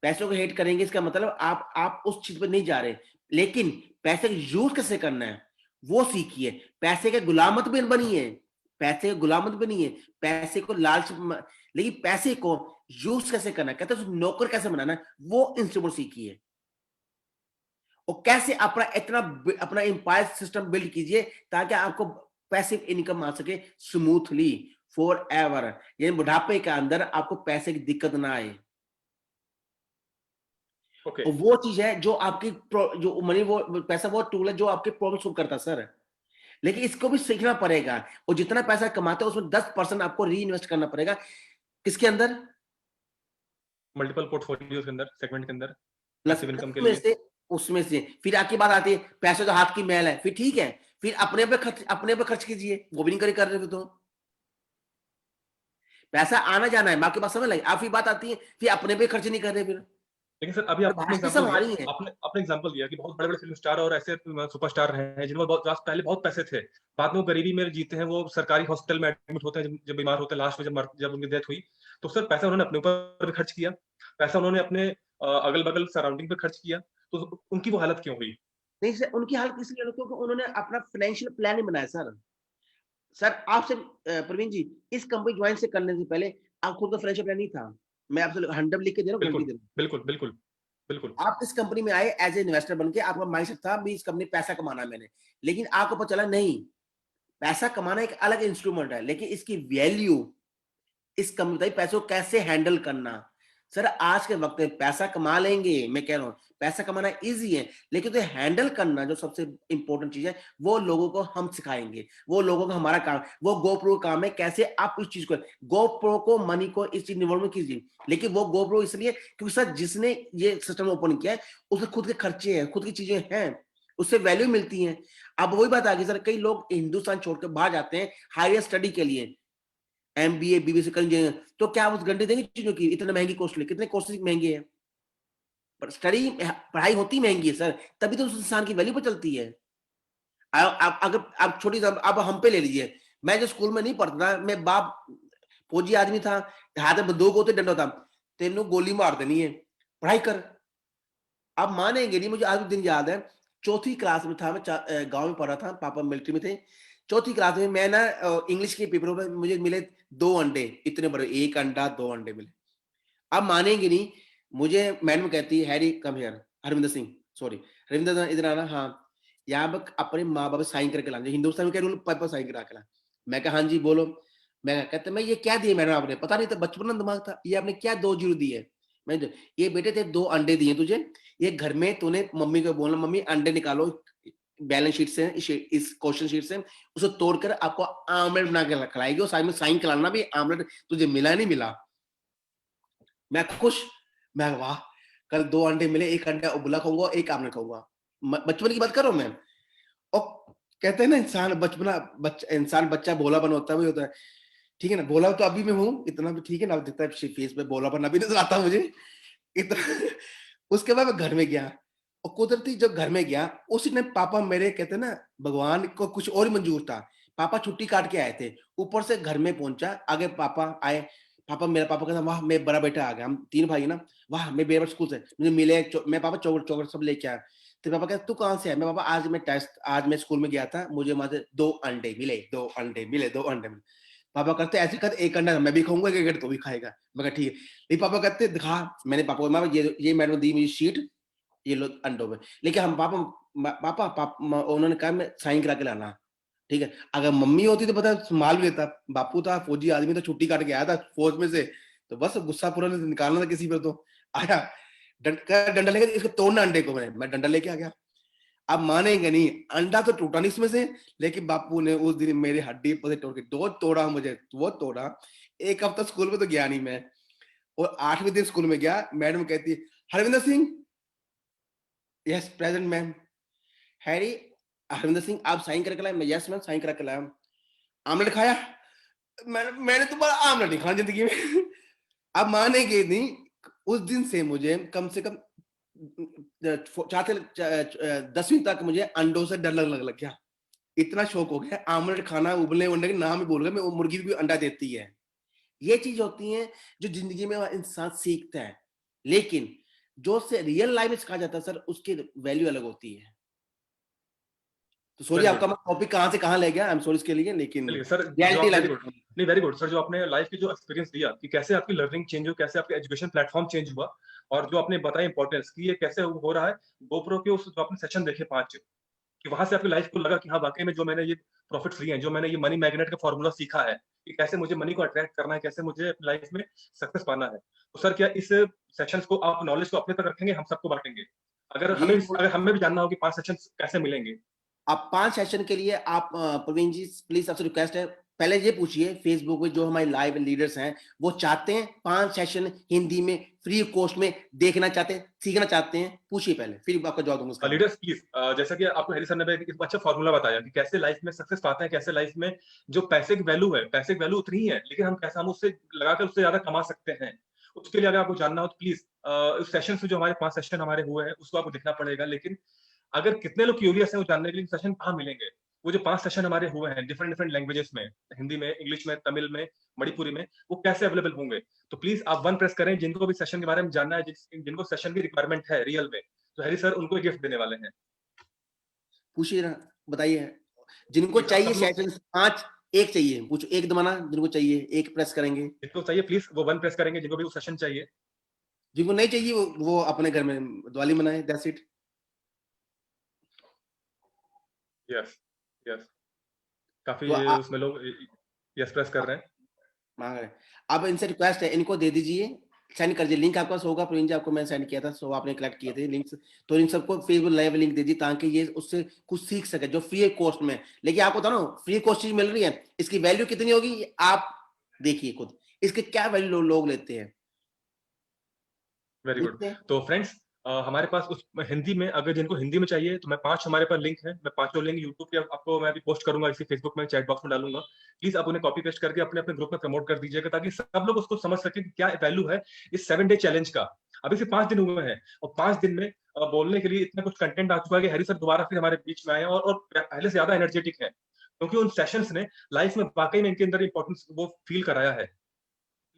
Speaker 2: पैसों को हेट करेंगे इसका मतलब आप उस चीज पर नहीं जा रहे। लेकिन पैसे का यूज कैसे करना है वो सीखिए। पैसे के गुलाम मत बनिए, पैसे के गुलाम मत बनिए, पैसे को लेकिन पैसे को यूज कैसे करना है, कहते हैं नौकर कैसे बनाना है, वो इंस्ट्रूमेंट सीखिए। और कैसे अपना एम्पायर सिस्टम बिल्ड कीजिए ताकि आपको पैसिव इनकम आ सके स्मूथली फॉर एवर, यानी बुढ़ापे के अंदर आपको पैसे की दिक्कत ना आए।
Speaker 1: ओके,
Speaker 2: और वो चीज है जो आपकी जो मनी, वो पैसा वो टूल है जो आपके प्रॉब्लम सॉल्व करता है सर। लेकिन इसको भी सीखना पड़ेगा। और जितना पैसा कमाते हो उसमें 10% आपको री इन्वेस्ट करना पड़ेगा। किसके अंदर?
Speaker 1: मल्टीपल पोर्टफोलियोज के अंदर, सेगमेंट के अंदर,
Speaker 2: प्लस
Speaker 1: पैसिव इनकम के
Speaker 2: उसमें
Speaker 1: लिए।
Speaker 2: से उसमें से फिर आपकी बात आती है, पैसे तो हाथ की मैल है, फिर ठीक है, फिर अपने पे खर्च कीजिए, वो भी नहीं कर रहे तो। पैसा आना जाना है, आपके पास समझ लगे, आप फिर बात आती है फिर अपने पे खर्च नहीं कर रहे फिर।
Speaker 1: लेकिन सर अभी आपने
Speaker 2: भाषा
Speaker 1: एग्जांपल
Speaker 2: सब
Speaker 1: दिया,
Speaker 2: हमारी है।
Speaker 1: आपने एग्जांपल दिया कि बहुत बड़े-बड़े फिल्म स्टार और ऐसे सुपरस्टार रहे हैं जिनके पास पहले बहुत पैसे थे। बाद में वो गरीबी में जीते हैं, वो सरकारी हॉस्पिटल में एडमिट होते हैं जब बीमार होते हैं, लास्ट में जब उनकी डेथ हुई। तो सर पैसा उन्होंने अपने ऊपर भी खर्च किया, पैसा उन्होंने अपने अगल-बगल सराउंडिंग पे खर्च किया, तो उनकी वो हालत क्यों हुई?
Speaker 2: नहीं सर, उनकी हालत इसलिए है क्योंकि उन्होंने अपना फाइनेंशियल प्लान नहीं बनाया सर। सर आपसे प्रवीण जी, इस कंपनी ज्वाइन से करने से पहले आप खुद का फाइनेंशियल प्लान नहीं था। मैं आपसे 100 लिख के दे रहा हूँ, गारंटी
Speaker 1: बिल्कुल,
Speaker 2: दे रहा हूँ।
Speaker 1: बिल्कुल, बिल्कुल, बिल्कुल।
Speaker 2: आप इस कंपनी में आए एज ए इन्वेस्टर बन के, आपका माइंडसेट था भी इस कंपनी पैसा कमाना है मैंने। लेकिन आपको पता चला नहीं, पैसा कमाना एक अलग इंस्ट्रूमेंट है, लेकिन इसकी वैल्यू, इस कंपनी पैसों को कैसे हैंडल करना। सर आज के वक्त में पैसा कमा लेंगे, मैं कह रहा हूं पैसा कमाना इजी है, लेकिन तो हैंडल करना जो सबसे इंपॉर्टेंट चीज है, वो लोगों को हम सिखाएंगे। वो लोगों का हमारा काम, वो गोप्रो का काम है कैसे आप इस चीज को, गोप्रो को मनी को इस चीज इन्वॉल्व कीजिए। लेकिन वो गोप्रो इसलिए क्योंकि सर जिसने ये सिस्टम ओपन किया है उसके खुद के खर्चे हैं, खुद की चीजें हैं, उससे वैल्यू मिलती है। अब वही बात आ गई सर, कई लोग हिंदुस्तान छोड़कर बाहर जाते हैं हायर स्टडी के लिए, एमबीए बीबीसी करेंगे, तो क्या उस घंटे देंगे चीजों की, इतने महंगी कॉस्टली, कितने कोर्सेज महंगे हैं। पर स्टडी, पढ़ाई होती महंगी है सर, तभी तो उस इंसान की वैल्यू पर चलती है। आप अगर आप छोटी सा अब हम पे ले लीजिए, मैं जो स्कूल में नहीं पढ़ता था, मैं बाप फौजी आदमी था, हाथ में बंदूक होते, डंडा था, तेनों गोली मार देनी है, पढ़ाई कर। आप मानेंगे नहीं, मुझे आज भी दिन याद है, चौथी क्लास में था मैं, गांव में पढ़ा था, पापा मिलिट्री में थे। चौथी क्लास में मैं ना इंग्लिश के पेपरों में मुझे मिले 2 अंडे, इतने बड़े, एक अंडा 2 अंडे मिले। आप मानेंगे नहीं, मुझे मैडम कहती है Harry come here, Harvinder Singh, sorry Ravinder Singh, इधर आना। हाँ, यहाँ पर अपने माँ बाप साइन करके लाना, हिंदुस्तान में क्या रूल, पेपर साइन करा के ला। मैं कहा हाँ जी बोलो। मैं कहते मैं ये क्या दिए मैडम आपने, पता नहीं था, बचपन में दिमाग था, ये आपने क्या 2 जीरो दिए। मैं ये बेटे थे 2 अंडे दिए तुझे, ये घर में तूने मम्मी को बोलना मम्मी अंडे निकालो बैलेंस शीट से, इस क्वेश्चन शीट से, उसे तोड़कर आपको आमलेट बना के खिलाएगी और साथ में साइन कराना भी आमलेट तुझे मिला नहीं मिला। मैं खुश, मैं वाह, कल 2 अंडे मिले, 1 अंडा उबला खाऊंगा, 1 आमलेट खाऊंगा। बचपन की बात कर रहा हूँ मैं। और कहते हैं ना इंसान बच्चा भोलापन होता है, वही होता है। ठीक है ना, भोला तो अभी मैं हूँ, इतना भी ठीक है ना, दिखता है फेस पे भोलापन अभी नजर आता है मुझे इतना। उसके बाद मैं घर में गया और कुदरती जब घर में गया उस दिन पापा मेरे कहते हैं ना भगवान को कुछ और ही मंजूर था। पापा छुट्टी काट के आए थे, ऊपर से घर में पहुंचा, आगे पापा आए। मेरा पापा कहता वाह मैं बड़ा बेटा आ गया, हम 3 भाई ना, वाह मैं बेटा स्कूल से मुझे मिले, मैं पापा चॉकलेट सब लेके आया। तो पापा कहते तू कहाँ से है? मैं पापा आज मैं स्कूल में गया था, मुझे वहां से 2 अंडे मिले, 2 अंडे मिले, 2 अंडे मिले। पापा कहते ऐसे कर, 1 अंडा मैं भी खाऊंगा, 1 अंडा तू भी खाएगा। मैं कहा ठीक है। लेकिन पापा कहते दिखा, मैंने पापा को मामा ये मैडम दी मुझे शीट, ये लो अंडों में। लेकिन हम उन्होंने कहा मैं साइन करा के लाना। ठीक है, अगर मम्मी होती तो पता संभाल भी लेता। बापू था फौजी आदमी, तो छुट्टी काट के आया था फौज में से, तो बस गुस्सा पूरा निकालना था किसी पर। तो आया डंडा लेके, इसको तोड़ना अंडे को, मैं डंडा लेके आ गया। अब मानेंगे नहीं, अंडा तो टूटा नहीं इसमें से, लेकिन बापू ने उस दिन मेरी हड्डी पसे तोड़ के दो तोड़ा, मुझे वो तोड़ा। 1 हफ्ता स्कूल में तो गया नहीं मैं, और 8वें दिन स्कूल में गया, मैडम कहती है Harvinder Singh, yes present ma'am. Harry, Harvinder Singh आप साइन करके लाए? मैं यस मैम साइन करा के लाया। आमलेट खाया? मैंने तुम्हारा आमलेट नहीं खाना जिंदगी में। अब मानेंगे नहीं, उस दिन से मुझे कम से कम 10वीं तक मुझे अंडों से डर लग गया। इतना शौक हो गया आमलेट खाना, उबले अंडे के नाम ही भूल गया मैं, मुर्गी भी अंडा देती है। ये चीज होती है जो जिंदगी में इंसान सीखता है, लेकिन जो से रियल लाइफ में सिखाया जाता है सर, उसकी वैल्यू अलग होती है। तो सॉरी
Speaker 1: वेरी
Speaker 2: आपका
Speaker 1: गुड।
Speaker 2: मैं टॉपिक कहां से कहां ले गया, आई एम सॉरी इसके लिए, लेकिन
Speaker 1: चलिए सर, जो
Speaker 2: रियलिटी
Speaker 1: आप वेरी
Speaker 2: लाइफ।
Speaker 1: गुड, नहीं वेरी गुड सर, जो आपने लाइफ की जो एक्सपीरियंस दिया कि कैसे आपकी लर्निंग चेंज हुई, कैसे आपका एजुकेशन प्लेटफॉर्म चेंज हुआ, और जो आपने बताया इंपॉर्टेंस कि ये कैसे हो रहा है गोप्रो के उस जो आपने सेशन देखे 5, कि वहां से आपकी लाइफ को लगा कि हाँ वाकई में जो मैंने ये प्रॉफिट्स लिए हैं, जो मैंने ये मनी मैग्नेट का फॉर्मूला सीखा है कि कैसे मुझे मनी को अट्रैक्ट करना है, कैसे मुझे अपनी लाइफ में सक्सेस पाना है। तो सर क्या इस सेशंस को आप नॉलेज को अपने तक रखेंगे, हम सबको बांटेंगे?
Speaker 2: ये
Speaker 1: अगर हमें भी जानना हो कि 5 सेशंस कैसे मिलेंगे?
Speaker 2: आप 5 सेशन के लिए आप प्रवीण जी प्लीज आपसे रिक्वेस्ट है, पहले ये पूछिए फेसबुक पे जो हमारे लाइव लीडर्स हैं, वो चाहते हैं 5 सेशन हिंदी में फ्री कोर्स में देखना चाहते हैं, सीखना चाहते हैं? पूछिए पहले, फिर आपका जवाब दूंगा उसका।
Speaker 1: लीडर्स प्लीज, जैसा कि आपको हैरी सर ने एक अच्छा फॉर्मूला बताया कि कैसे लाइफ में सक्सेस पाते हैं, कैसे लाइफ में जो पैसे की वैल्यू है, पैसे की वैल्यू उतनी ही है, लेकिन हम कैसे हम उससे लगाकर उससे ज्यादा कमा सकते हैं। उसके लिए अगर आपको जानना हो तो प्लीज उस सेशन से, जो हमारे 5 सेशन हमारे हुए हैं, उसको आपको देखना पड़ेगा। लेकिन अगर कितने लोग क्यूरियस हैं वो जानने के लिए सेशन कहाँ मिलेंगे, वो जो 5 सेशन हमारे हुए हैं डिफरेंट डिफरेंट लैंग्वेजेस में, हिंदी में, इंग्लिश में, तमिल में, मणिपुरी में, वो कैसे अवेलेबल होंगे? तो प्लीज आप 1 प्रेस करें जिनको भी सेशन के बारे में जानना है, जिनको सेशन की रिक्वायरमेंट है रियल में, तो हैरी सर उनको गिफ्ट देने वाले हैं।
Speaker 2: पूछिए ना, बताइए जिनको
Speaker 1: प्लीज आप
Speaker 2: चाहिए
Speaker 1: सब लोग,
Speaker 2: सेशन 5, एक चाहिए पूछो, एक दबाना जिनको चाहिए, एक प्रेस करेंगे।
Speaker 1: जिनको चाहिए प्लीज वो 1 प्रेस करेंगे, जिनको भी वो सेशन चाहिए।
Speaker 2: जिनको नहीं चाहिए वो अपने घर में दिवाली मनाए, दैट्स इट।
Speaker 1: यस, यस, काफी
Speaker 2: तो आप
Speaker 1: उसमें लोग यस प्रेस कर रहे हैं।
Speaker 2: मांग रहे हैं। अब इनसे रिक्वेस्ट है, इनको दे दीजिए, सेंड कर दीजिए, लिंक आपके पास होगा प्रवीण जी, आपको मैं सेंड किया था, सो आपने कलेक्ट किए थे लिंक्स, तो इन सबको फेसबुक लाइव लिंक दे दीजिए ताकि ये उससे कुछ सीख सके जो फ्री कॉस्ट में। लेकिन आपको था ना फ्री कॉस्ट चीज मिल रही है, इसकी वैल्यू कितनी होगी ये आप देखिए खुद, इसके क्या वैल्यू लोग लेते हैं।
Speaker 1: Very good.
Speaker 2: देखते हैं।
Speaker 1: तो फ्रेंड्स, हमारे पास उस हिंदी में, अगर जिनको हिंदी में चाहिए तो मैं 5 हमारे पास लिंक है, मैं 5 लिंक यूट्यूब पे आपको मैं भी पोस्ट करूंगा, इसी फेसबुक में चैट बॉक्स में डालूंगा। प्लीज आप उन्हें कॉपी पेस्ट करके अपने अपने ग्रुप में प्रमोट कर दीजिएगा, ताकि सब लोग उसको समझ सके कि क्या वैल्यू है इस 7 डे चैलेंज का। अभी सिर्फ 5 दिन हुए हैं, और 5 दिन में बोलने के लिए इतना कुछ कंटेंट आ चुका है कि हैरी सर दोबारा फिर हमारे बीच में आए हैं, और पहले से ज्यादा एनर्जेटिक है, क्योंकि उन सेशंस ने लाइफ में वाकई में इनके अंदर इंपॉर्टेंस वो फील कराया है।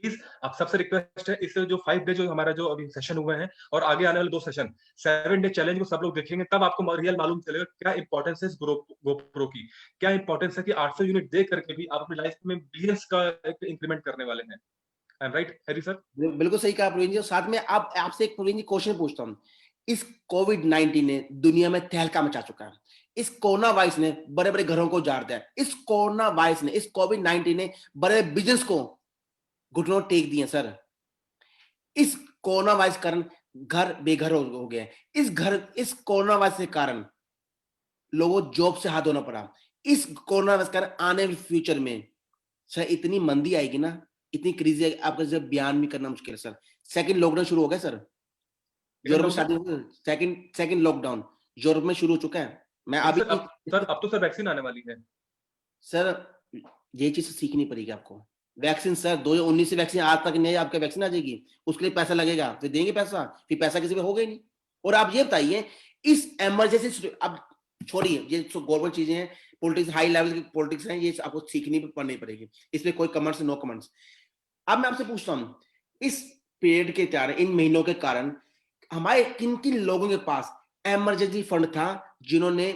Speaker 1: प्लीज आप सबसे रिक्वेस्ट है, इस जो 5 डे जो हमारा जो अभी सेशन हुए हैं, और आगे आने वाले 2 सेशन 7 डे चैलेंज को सब लोग देखेंगे, तब आपको रियल मालूम चलेगा क्या इंपॉर्टेंस है इस गोप्रो की, क्या इंपॉर्टेंस है कि 800 यूनिट दे करके भी आप अपनी लाइफ में बिलियंस का इंक्रीमेंट करने वाले हैं। I am right Harry sir?
Speaker 2: बिल्कुल सही कहा प्रवीण जी, और साथ में आप आपसे एक प्रवीण जी क्वेश्चन पूछता हूँ। इस कोविड-19 ने दुनिया में तहलका मचा चुका है, इस कोरोना वायरस ने बड़े बड़े घरों को उजाड़ दिया, इस कोरोना वायरस ने, इस कोविड-19 ने बड़े बिजनेस को घुटनों टेक दिए सर। इस कोरोना वायरस के कारण घर बेघर हो गए हैं। इस कोरोना वायरस के कारण लोगों को जॉब से हाथ धोना पड़ा। इस कोरोना वायरस के कारण आने वाले फ्यूचर में सर इतनी मंदी आएगी ना, इतनी क्रेजी आएगी, आपका जब बयान भी करना मुश्किल है सर। सेकंड लॉकडाउन शुरू हो गया सर, यूरोप में स्टार्टिंग सेकंड लॉकडाउन यूरोप में शुरू हो चुका है। मैं अभी
Speaker 1: अब तो सर वैक्सीन आने वाली है
Speaker 2: सर, ये चीज सीखनी पड़ेगी आपको। वैक्सीन सर 2019 से वैक्सीन आज तक नहीं, आपका वैक्सीन आ जाएगी, उसके लिए पैसा लगेगा, फिर देंगे पैसा, फिर पैसा किसी पे होगा ही नहीं। और आप ये बताइए इस इमरजेंसी, अब छोड़िए ये गवर्नमेंट चीजें हैं, पॉलिटिक्स हाई लेवल की पॉलिटिक्स हैं, ये आपको सीखनी पड़नी पड़ेगी, इसमें कोई कमेंट्स नो कमेंट्स। अब मैं आपसे पूछता हूँ, इस पीरियड के कारण, इन महीनों के कारण हमारे किन किन लोगों के पास इमरजेंसी फंड था, जिन्होंने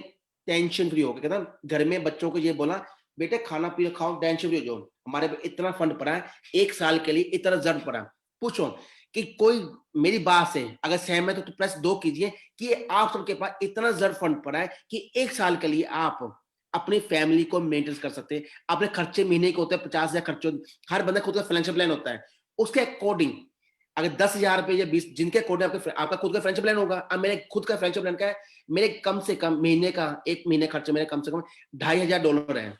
Speaker 2: टेंशन फ्री हो गए, कहता घर में बच्चों को ये बोला बेटे खाना पीना खाओ, टेंशन फ्री हो जाओ, हमारे पे इतना फंड पड़ा है, 1 साल के लिए इतना जरूरत पड़ा। पूछो कि कोई मेरी बात से अगर सहमत हो तो प्रेस 2 कीजिए कि आप सबके पास इतना जरूरत फंड पड़ा है कि 1 साल के लिए आप अपनी फैमिली को मेंटेन कर सकते हैं। अपने खर्चे महीने के होते हैं 50,000 खर्चे, हर बंदा खुद का फाइनेंशियल प्लान होता है, उसके अकॉर्डिंग अगर 10,000 रुपए या 20 जिनके अकॉर्डिंग आपका खुद का फाइनेंशियल प्लान होगा। अब मेरे खुद का फाइनेंशियल प्लान क्या है, मेरे कम से कम महीने का, 1 महीने खर्चे मेरे कम से कम $2,500 है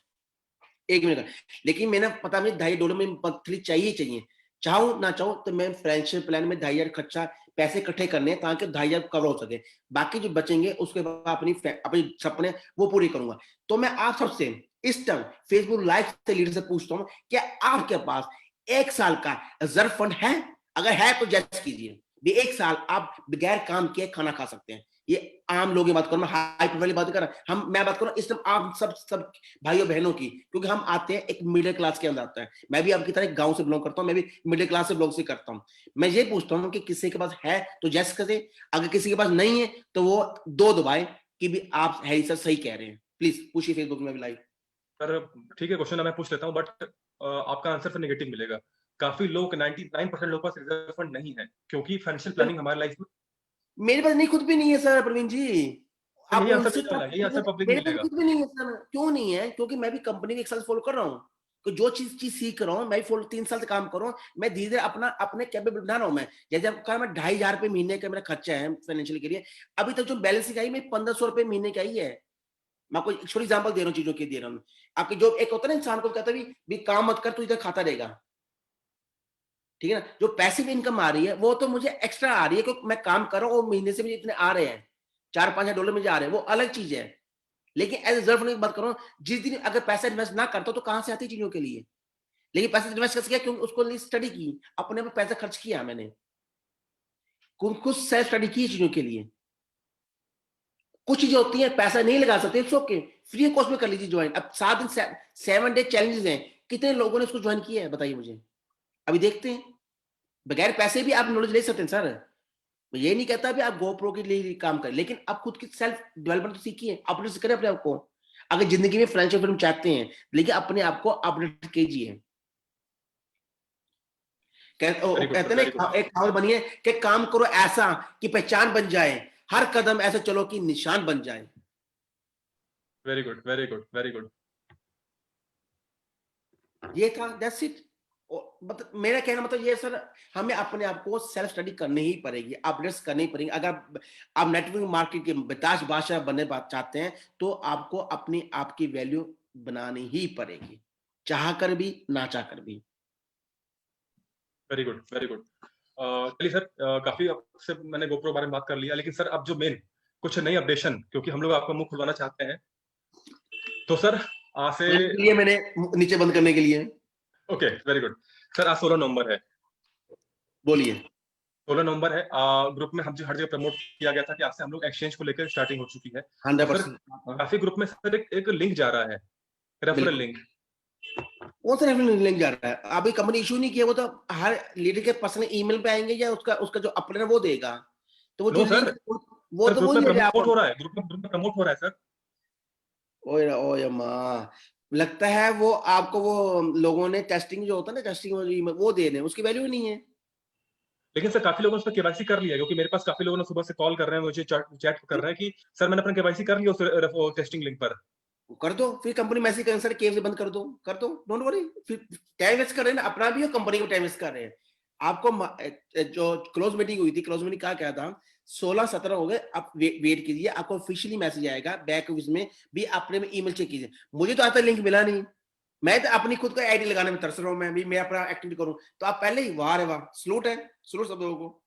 Speaker 2: 1 महीने का। लेकिन मैंने पता नहीं $2,500 में मंथली चाहिए, चाहूं ना चाहूं तो मैं फाइनेंशियल प्लान में 2,500 खर्चा पैसे इकट्ठे करने हैं ताकि 2,500 कवर हो सके, बाकी जो बचेंगे उसके बाद अपनी सपने वो पूरी करूंगा। तो मैं आप सबसे इस टाइम फेसबुक लाइव से लीडर से पूछता हूं, क्या आपके पास 1 साल का रिजर्व फंड है? अगर है तो जज कीजिए, 1 साल आप बगैर काम किए खाना खा सकते हैं। ये आम लोगों की बात करूं, मैं हाई प्रोफाइल बात कर रहा हूं, मैं बात करूं इस टाइम आप सब भाइयों बहनों की, क्योंकि हम आते हैं एक मिडिल क्लास के अंदर आता है। मैं भी आपकी तरह गांव से बिलोंग करता हूं, मैं भी मिडिल क्लास से बिलोंग से करता हूं। मैं ये पूछता हूं कि किसी के पास है तो जैस करे, अगर किसी के पास नहीं है तो वो 2 दबाए कि भी आप हैरी सर सही कह रहे हैं। प्लीज पूछिए फेसबुक में भी लाइव।
Speaker 1: सर ठीक है, क्वेश्चन मैं पूछ लेता हूँ, बट आपका आंसर फिर नेगेटिव मिलेगा। काफी लोग 99% लोगों के पास रिजर्व फंड नहीं है, क्योंकि फाइनेंशियल प्लानिंग हमारी लाइफ में
Speaker 2: मेरे पास नहीं, खुद भी नहीं है सर प्रवीण जी। आप
Speaker 1: यही आंसर
Speaker 2: उनसे
Speaker 1: मिलने वाला है, यही आंसर पब्लिक
Speaker 2: मेरे
Speaker 1: में
Speaker 2: पास
Speaker 1: मिलेगा।
Speaker 2: खुद भी नहीं है सर। क्यों नहीं है? क्योंकि मैं भी कंपनी के 1 साल फॉलो कर रहा हूँ, तो जो चीज सीख रहा हूँ मैं फॉलो 3 साल से काम कर रहा हूँ, मैं धीरे धीरे अपने कैपेबल बना रहा हूँ। मैं जैसे आपको कहा, मैं $2,500 महीने का मेरा खर्चा है फाइनेंशियल के लिए, अभी तक जो बैलेंस आई मैं $1,500 महीने का ही है। मैं आपको एक छोटी एग्जाम्पल दे रहा हूँ, चीजों की दे रहा हूँ। आपकी जो एक होता है ना, इंसान को कहता है भी काम मत कर, तू इधर खाता रहेगा, ठीक है ना। जो पैसिव इनकम आ रही है वो तो मुझे एक्स्ट्रा आ रही है, क्योंकि मैं काम कर रहा हूँ और महीने से मुझे इतने आ रहे हैं, $4-5 मुझे आ रहे हैं, वो अलग चीज है। लेकिन एज रिजर्व की बात करो, जिस दिन अगर पैसा इन्वेस्ट ना करता तो कहां से आती चीजों के लिए? लेकिन पैसा इन्वेस्ट कर किया, क्योंकि उसको लिए स्टडी की, अपने पे पैसा खर्च किया मैंने, कुछ सेल्फ स्टडी की चीजों के लिए। कुछ चीजें होती हैं पैसा नहीं लगा सकते, इट्स ओके, फ्री कॉस्ट में कर लीजिए ज्वाइन। अब 7 दिन 7 डे चैलेंजेस हैं, कितने लोगों ने उसको ज्वाइन किया है बताइए मुझे, अभी देखते हैं। बगैर पैसे भी आप नॉलेज ले सकते हैं सर। मैं ये नहीं कहता भी आप गोप्रो के लिए काम करें, लेकिन आप खुद की सेल्फ डेवलपमेंट तो सीखिए, अपडेट करें अपने आप को। अगर जिंदगी में फाइनेंशियल फ्रीडम चाहते हैं, लेकिन अपने आप को अपडेट कीजिए। कहते ना एक कहावत बनी है कि काम करो ऐसा कि पहचान बन जाए, हर कदम ऐसा चलो कि निशान बन जाए।
Speaker 1: Very good, very good, very good.
Speaker 2: ये था, दैट्स इट। मतलब मेरा कहना मतलब ये सर, हमें अपने आप को सेल्फ स्टडी करनी ही पड़ेगी, अपडेट्स करनी पड़ेगी। अगर आप नेटवर्किंग मार्केट के बेताज बादशाह बनने चाहते हैं तो आपको अपनी आपकी वैल्यू बनानी ही पड़ेगी, चाह कर भी ना चाह कर भी।
Speaker 1: Very good, very good. चलिए सर, काफी आपसे मैंने गोप्रो बारे में बात कर लिया, लेकिन सर अब जो मेन कुछ नई अपडेशन, क्योंकि हम लोग आपका मुंह खुलवाना चाहते हैं, तो सर आज से
Speaker 2: लिए मैंने नीचे बंद करने के लिए।
Speaker 1: Okay, very good. सर आज 16 नवंबर है,
Speaker 2: बोलिए।
Speaker 1: 16 नवंबर है। ग्रुप में हम हर जगह प्रमोट किया गया था कि आज से हम लोग एक्सचेंज को लेकर स्टार्टिंग हो चुकी है।
Speaker 2: 100%।
Speaker 1: काफी ग्रुप में सर एक लिंक जा रहा है, रेफरल लिंक।
Speaker 2: कौन सा रेफरल लिंक जा रहा है? अभी कंपनी इशू नहीं किया, वो तो हर लीडर के पर्सनल ईमेल पे आएंगे, या उसका जो अपडेट वो देगा। तो वो जो लिंक वो तो
Speaker 1: ग्रुप में प्रमोट हो रहा है, ग्रुप में प्रमोट हो रहा है सर।
Speaker 2: ओए माँ, लगता है वो आपको वो लोगों ने टेस्टिंग जो होता है ना, टेस्टिंग वो दे रहे हैं, उसकी वैल्यू नहीं है।
Speaker 1: लेकिन सर काफी लोगों ने उस पर केवाईसी कर लिया, क्योंकि मेरे पास काफी लोगों ने सुबह से कॉल कर रहे हैं, मुझे चैट कर रहे हैं कि सर मैंने अपना केवाईसी कर लिया उस टेस्टिंग लिंक पर।
Speaker 2: कर दो, फिर कंपनी मैसेज करें सर केव से बंद कर दो, डोंट वरी। फिर टाइम वेस्ट कर रहे हैं ना, अपना भी और कंपनी को टाइम वेस्ट कर रहे हैं। आपको जो क्लोज मीटिंग हुई थी, क्लोज मीटिंग क्या क्या था, 16-17 हो गए, आप वेट कीजिए, आपको ऑफिशियली मैसेज आएगा बैक ऑफिस में भी, आपने में ईमेल चेक कीजिए। मुझे तो आज तक लिंक मिला नहीं, मैं तो अपनी खुद का आईडी लगाने में तरस रहा हूँ, मैं अपना एक्टिविटी करूँ, तो आप पहले ही वाह रे वाह, सलूट है, सलूट सब लोगों को।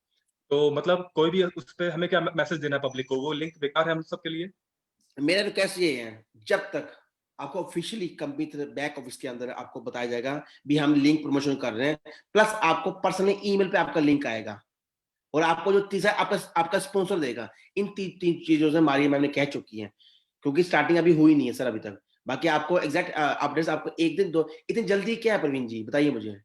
Speaker 1: तो मतलब कोई भी उस पे हमें क्या मैसेज देना है पब्लिक को, वो लिंक बेकार है हम सबके लिए?
Speaker 2: मेरा रिक्वेस्ट ये है, जब तक आपको ऑफिशियली कंपनी बैक ऑफिस के अंदर आपको बताया जाएगा भी हम लिंक प्रमोशन कर रहे हैं, प्लस आपको पर्सनली ईमेल पे आपका लिंक आएगा, और आपको जो तीसरा आपका आपका स्पॉन्सर देगा, इन तीन चीजों से हमारी मैंने कह चुकी है, क्योंकि स्टार्टिंग अभी हुई नहीं है सर अभी तक। बाकी आपको एग्जैक्ट अपडेट्स आपको एक दिन दो, इतनी जल्दी क्या है प्रवीण जी, बताइए मुझे,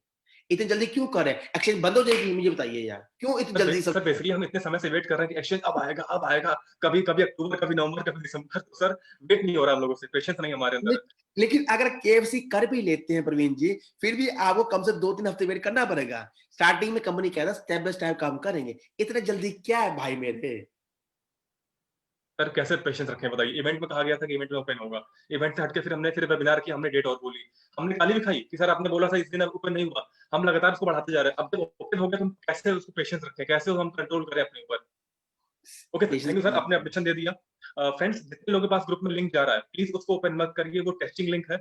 Speaker 2: इतनी जल्दी क्यों कर रहे हैं? एक्सचेंज बंद हो जाएगी, मुझे बताइए यार, क्यों इतनी जल्दी सब?
Speaker 1: सर बेसिकली हम इतने समय से वेट कर रहे हैं कि एक्सचेंज अब आएगा, अब आएगा, कभी कभी अक्टूबर, कभी नवंबर, कभी दिसंबर। तो सर वेट नहीं हो रहा हम लोगों से, पेशेंस नहीं हमारे
Speaker 2: ले,
Speaker 1: अंदर।
Speaker 2: लेकिन अगर केएफसी कर भी लेते हैं प्रवीण जी, फिर भी आपको कम से 2-3 हफ्ते वेट करना पड़ेगा। स्टार्टिंग में कंपनी कह रहा है स्टेप बाय स्टेप काम करेंगे, इतने जल्दी क्या है भाई मेरे?
Speaker 1: सर कैसे पेशेंस रखें बताइए? इवेंट में कहा गया था कि इवेंट में ओपन होगा, इवेंट से हटके फिर हमने फिर वेबिनार किया, हमने डेट और बोली, हमने गाली भी खाई कि सर आपने बोला था इस दिन ओपन नहीं हुआ, हम लगातार उसको बढ़ाते जा रहे हैं। अब जब ओपन हो गया तो हम कैसे उसको पेशेंस रखें, कैसे हम कंट्रोल करें अपने ऊपर? Okay sir, thank you sir, आपने अपडेशन दे दिया। फ्रेंड्स, जितने लोगों के पास ग्रुप में लिंक जा रहा है, प्लीज उसको ओपन मत करिए, वो टेस्टिंग लिंक है।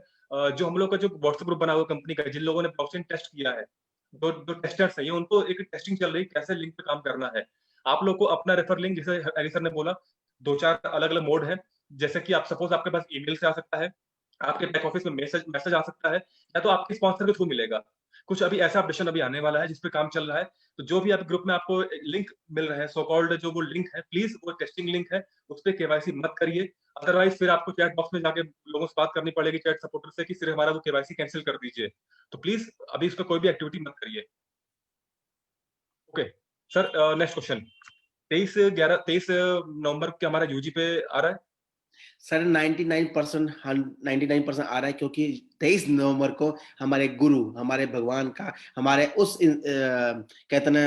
Speaker 1: जो हम लोग का जो व्हाट्सएप ग्रुप बना हुआ कंपनी का, जिन लोगों ने ब्लॉकचेन टेस्ट किया है, जो जो टेस्टर्स है, ये उनको एक टेस्टिंग चल रही है कैसे लिंक पे काम करना है। आप लोग को अपना रेफर लिंक, जैसे हरी सर ने बोला, 2-4 अलग-अलग मोड है। जैसे कि आप सपोज आपके पास ईमेल से आ सकता है, आपके बैक ऑफिस में मैसेज मैसेज आ सकता है, या तो आपके स्पॉन्सर के थ्रू मिलेगा। कुछ अभी ऐसा अपडेशन अभी आने वाला है जिस पे काम चल रहा है। तो जो भी आप ग्रुप में आपको लिंक मिल रहे हैं, सो कॉल्ड जो वो लिंक है, प्लीज वो टेस्टिंग लिंक है, उस पे केवाईसी मत करिए। अदरवाइज फिर आपको चैट बॉक्स में जाके लोगों से बात करनी पड़ेगी, चैट सपोर्टर से, कि सिर्फ हमारा वो केवाईसी कैंसिल कर दीजिए। तो प्लीज अभी इस पे कोई भी एक्टिविटी मत करिए। Okay sir, next question. 23 नवंबर के हमारा यूजी पे आ रहा है।
Speaker 2: सर 99% 99% आ रहा है, क्योंकि 23 नवंबर को हमारे गुरु, हमारे भगवान का, हमारे उस कहते ना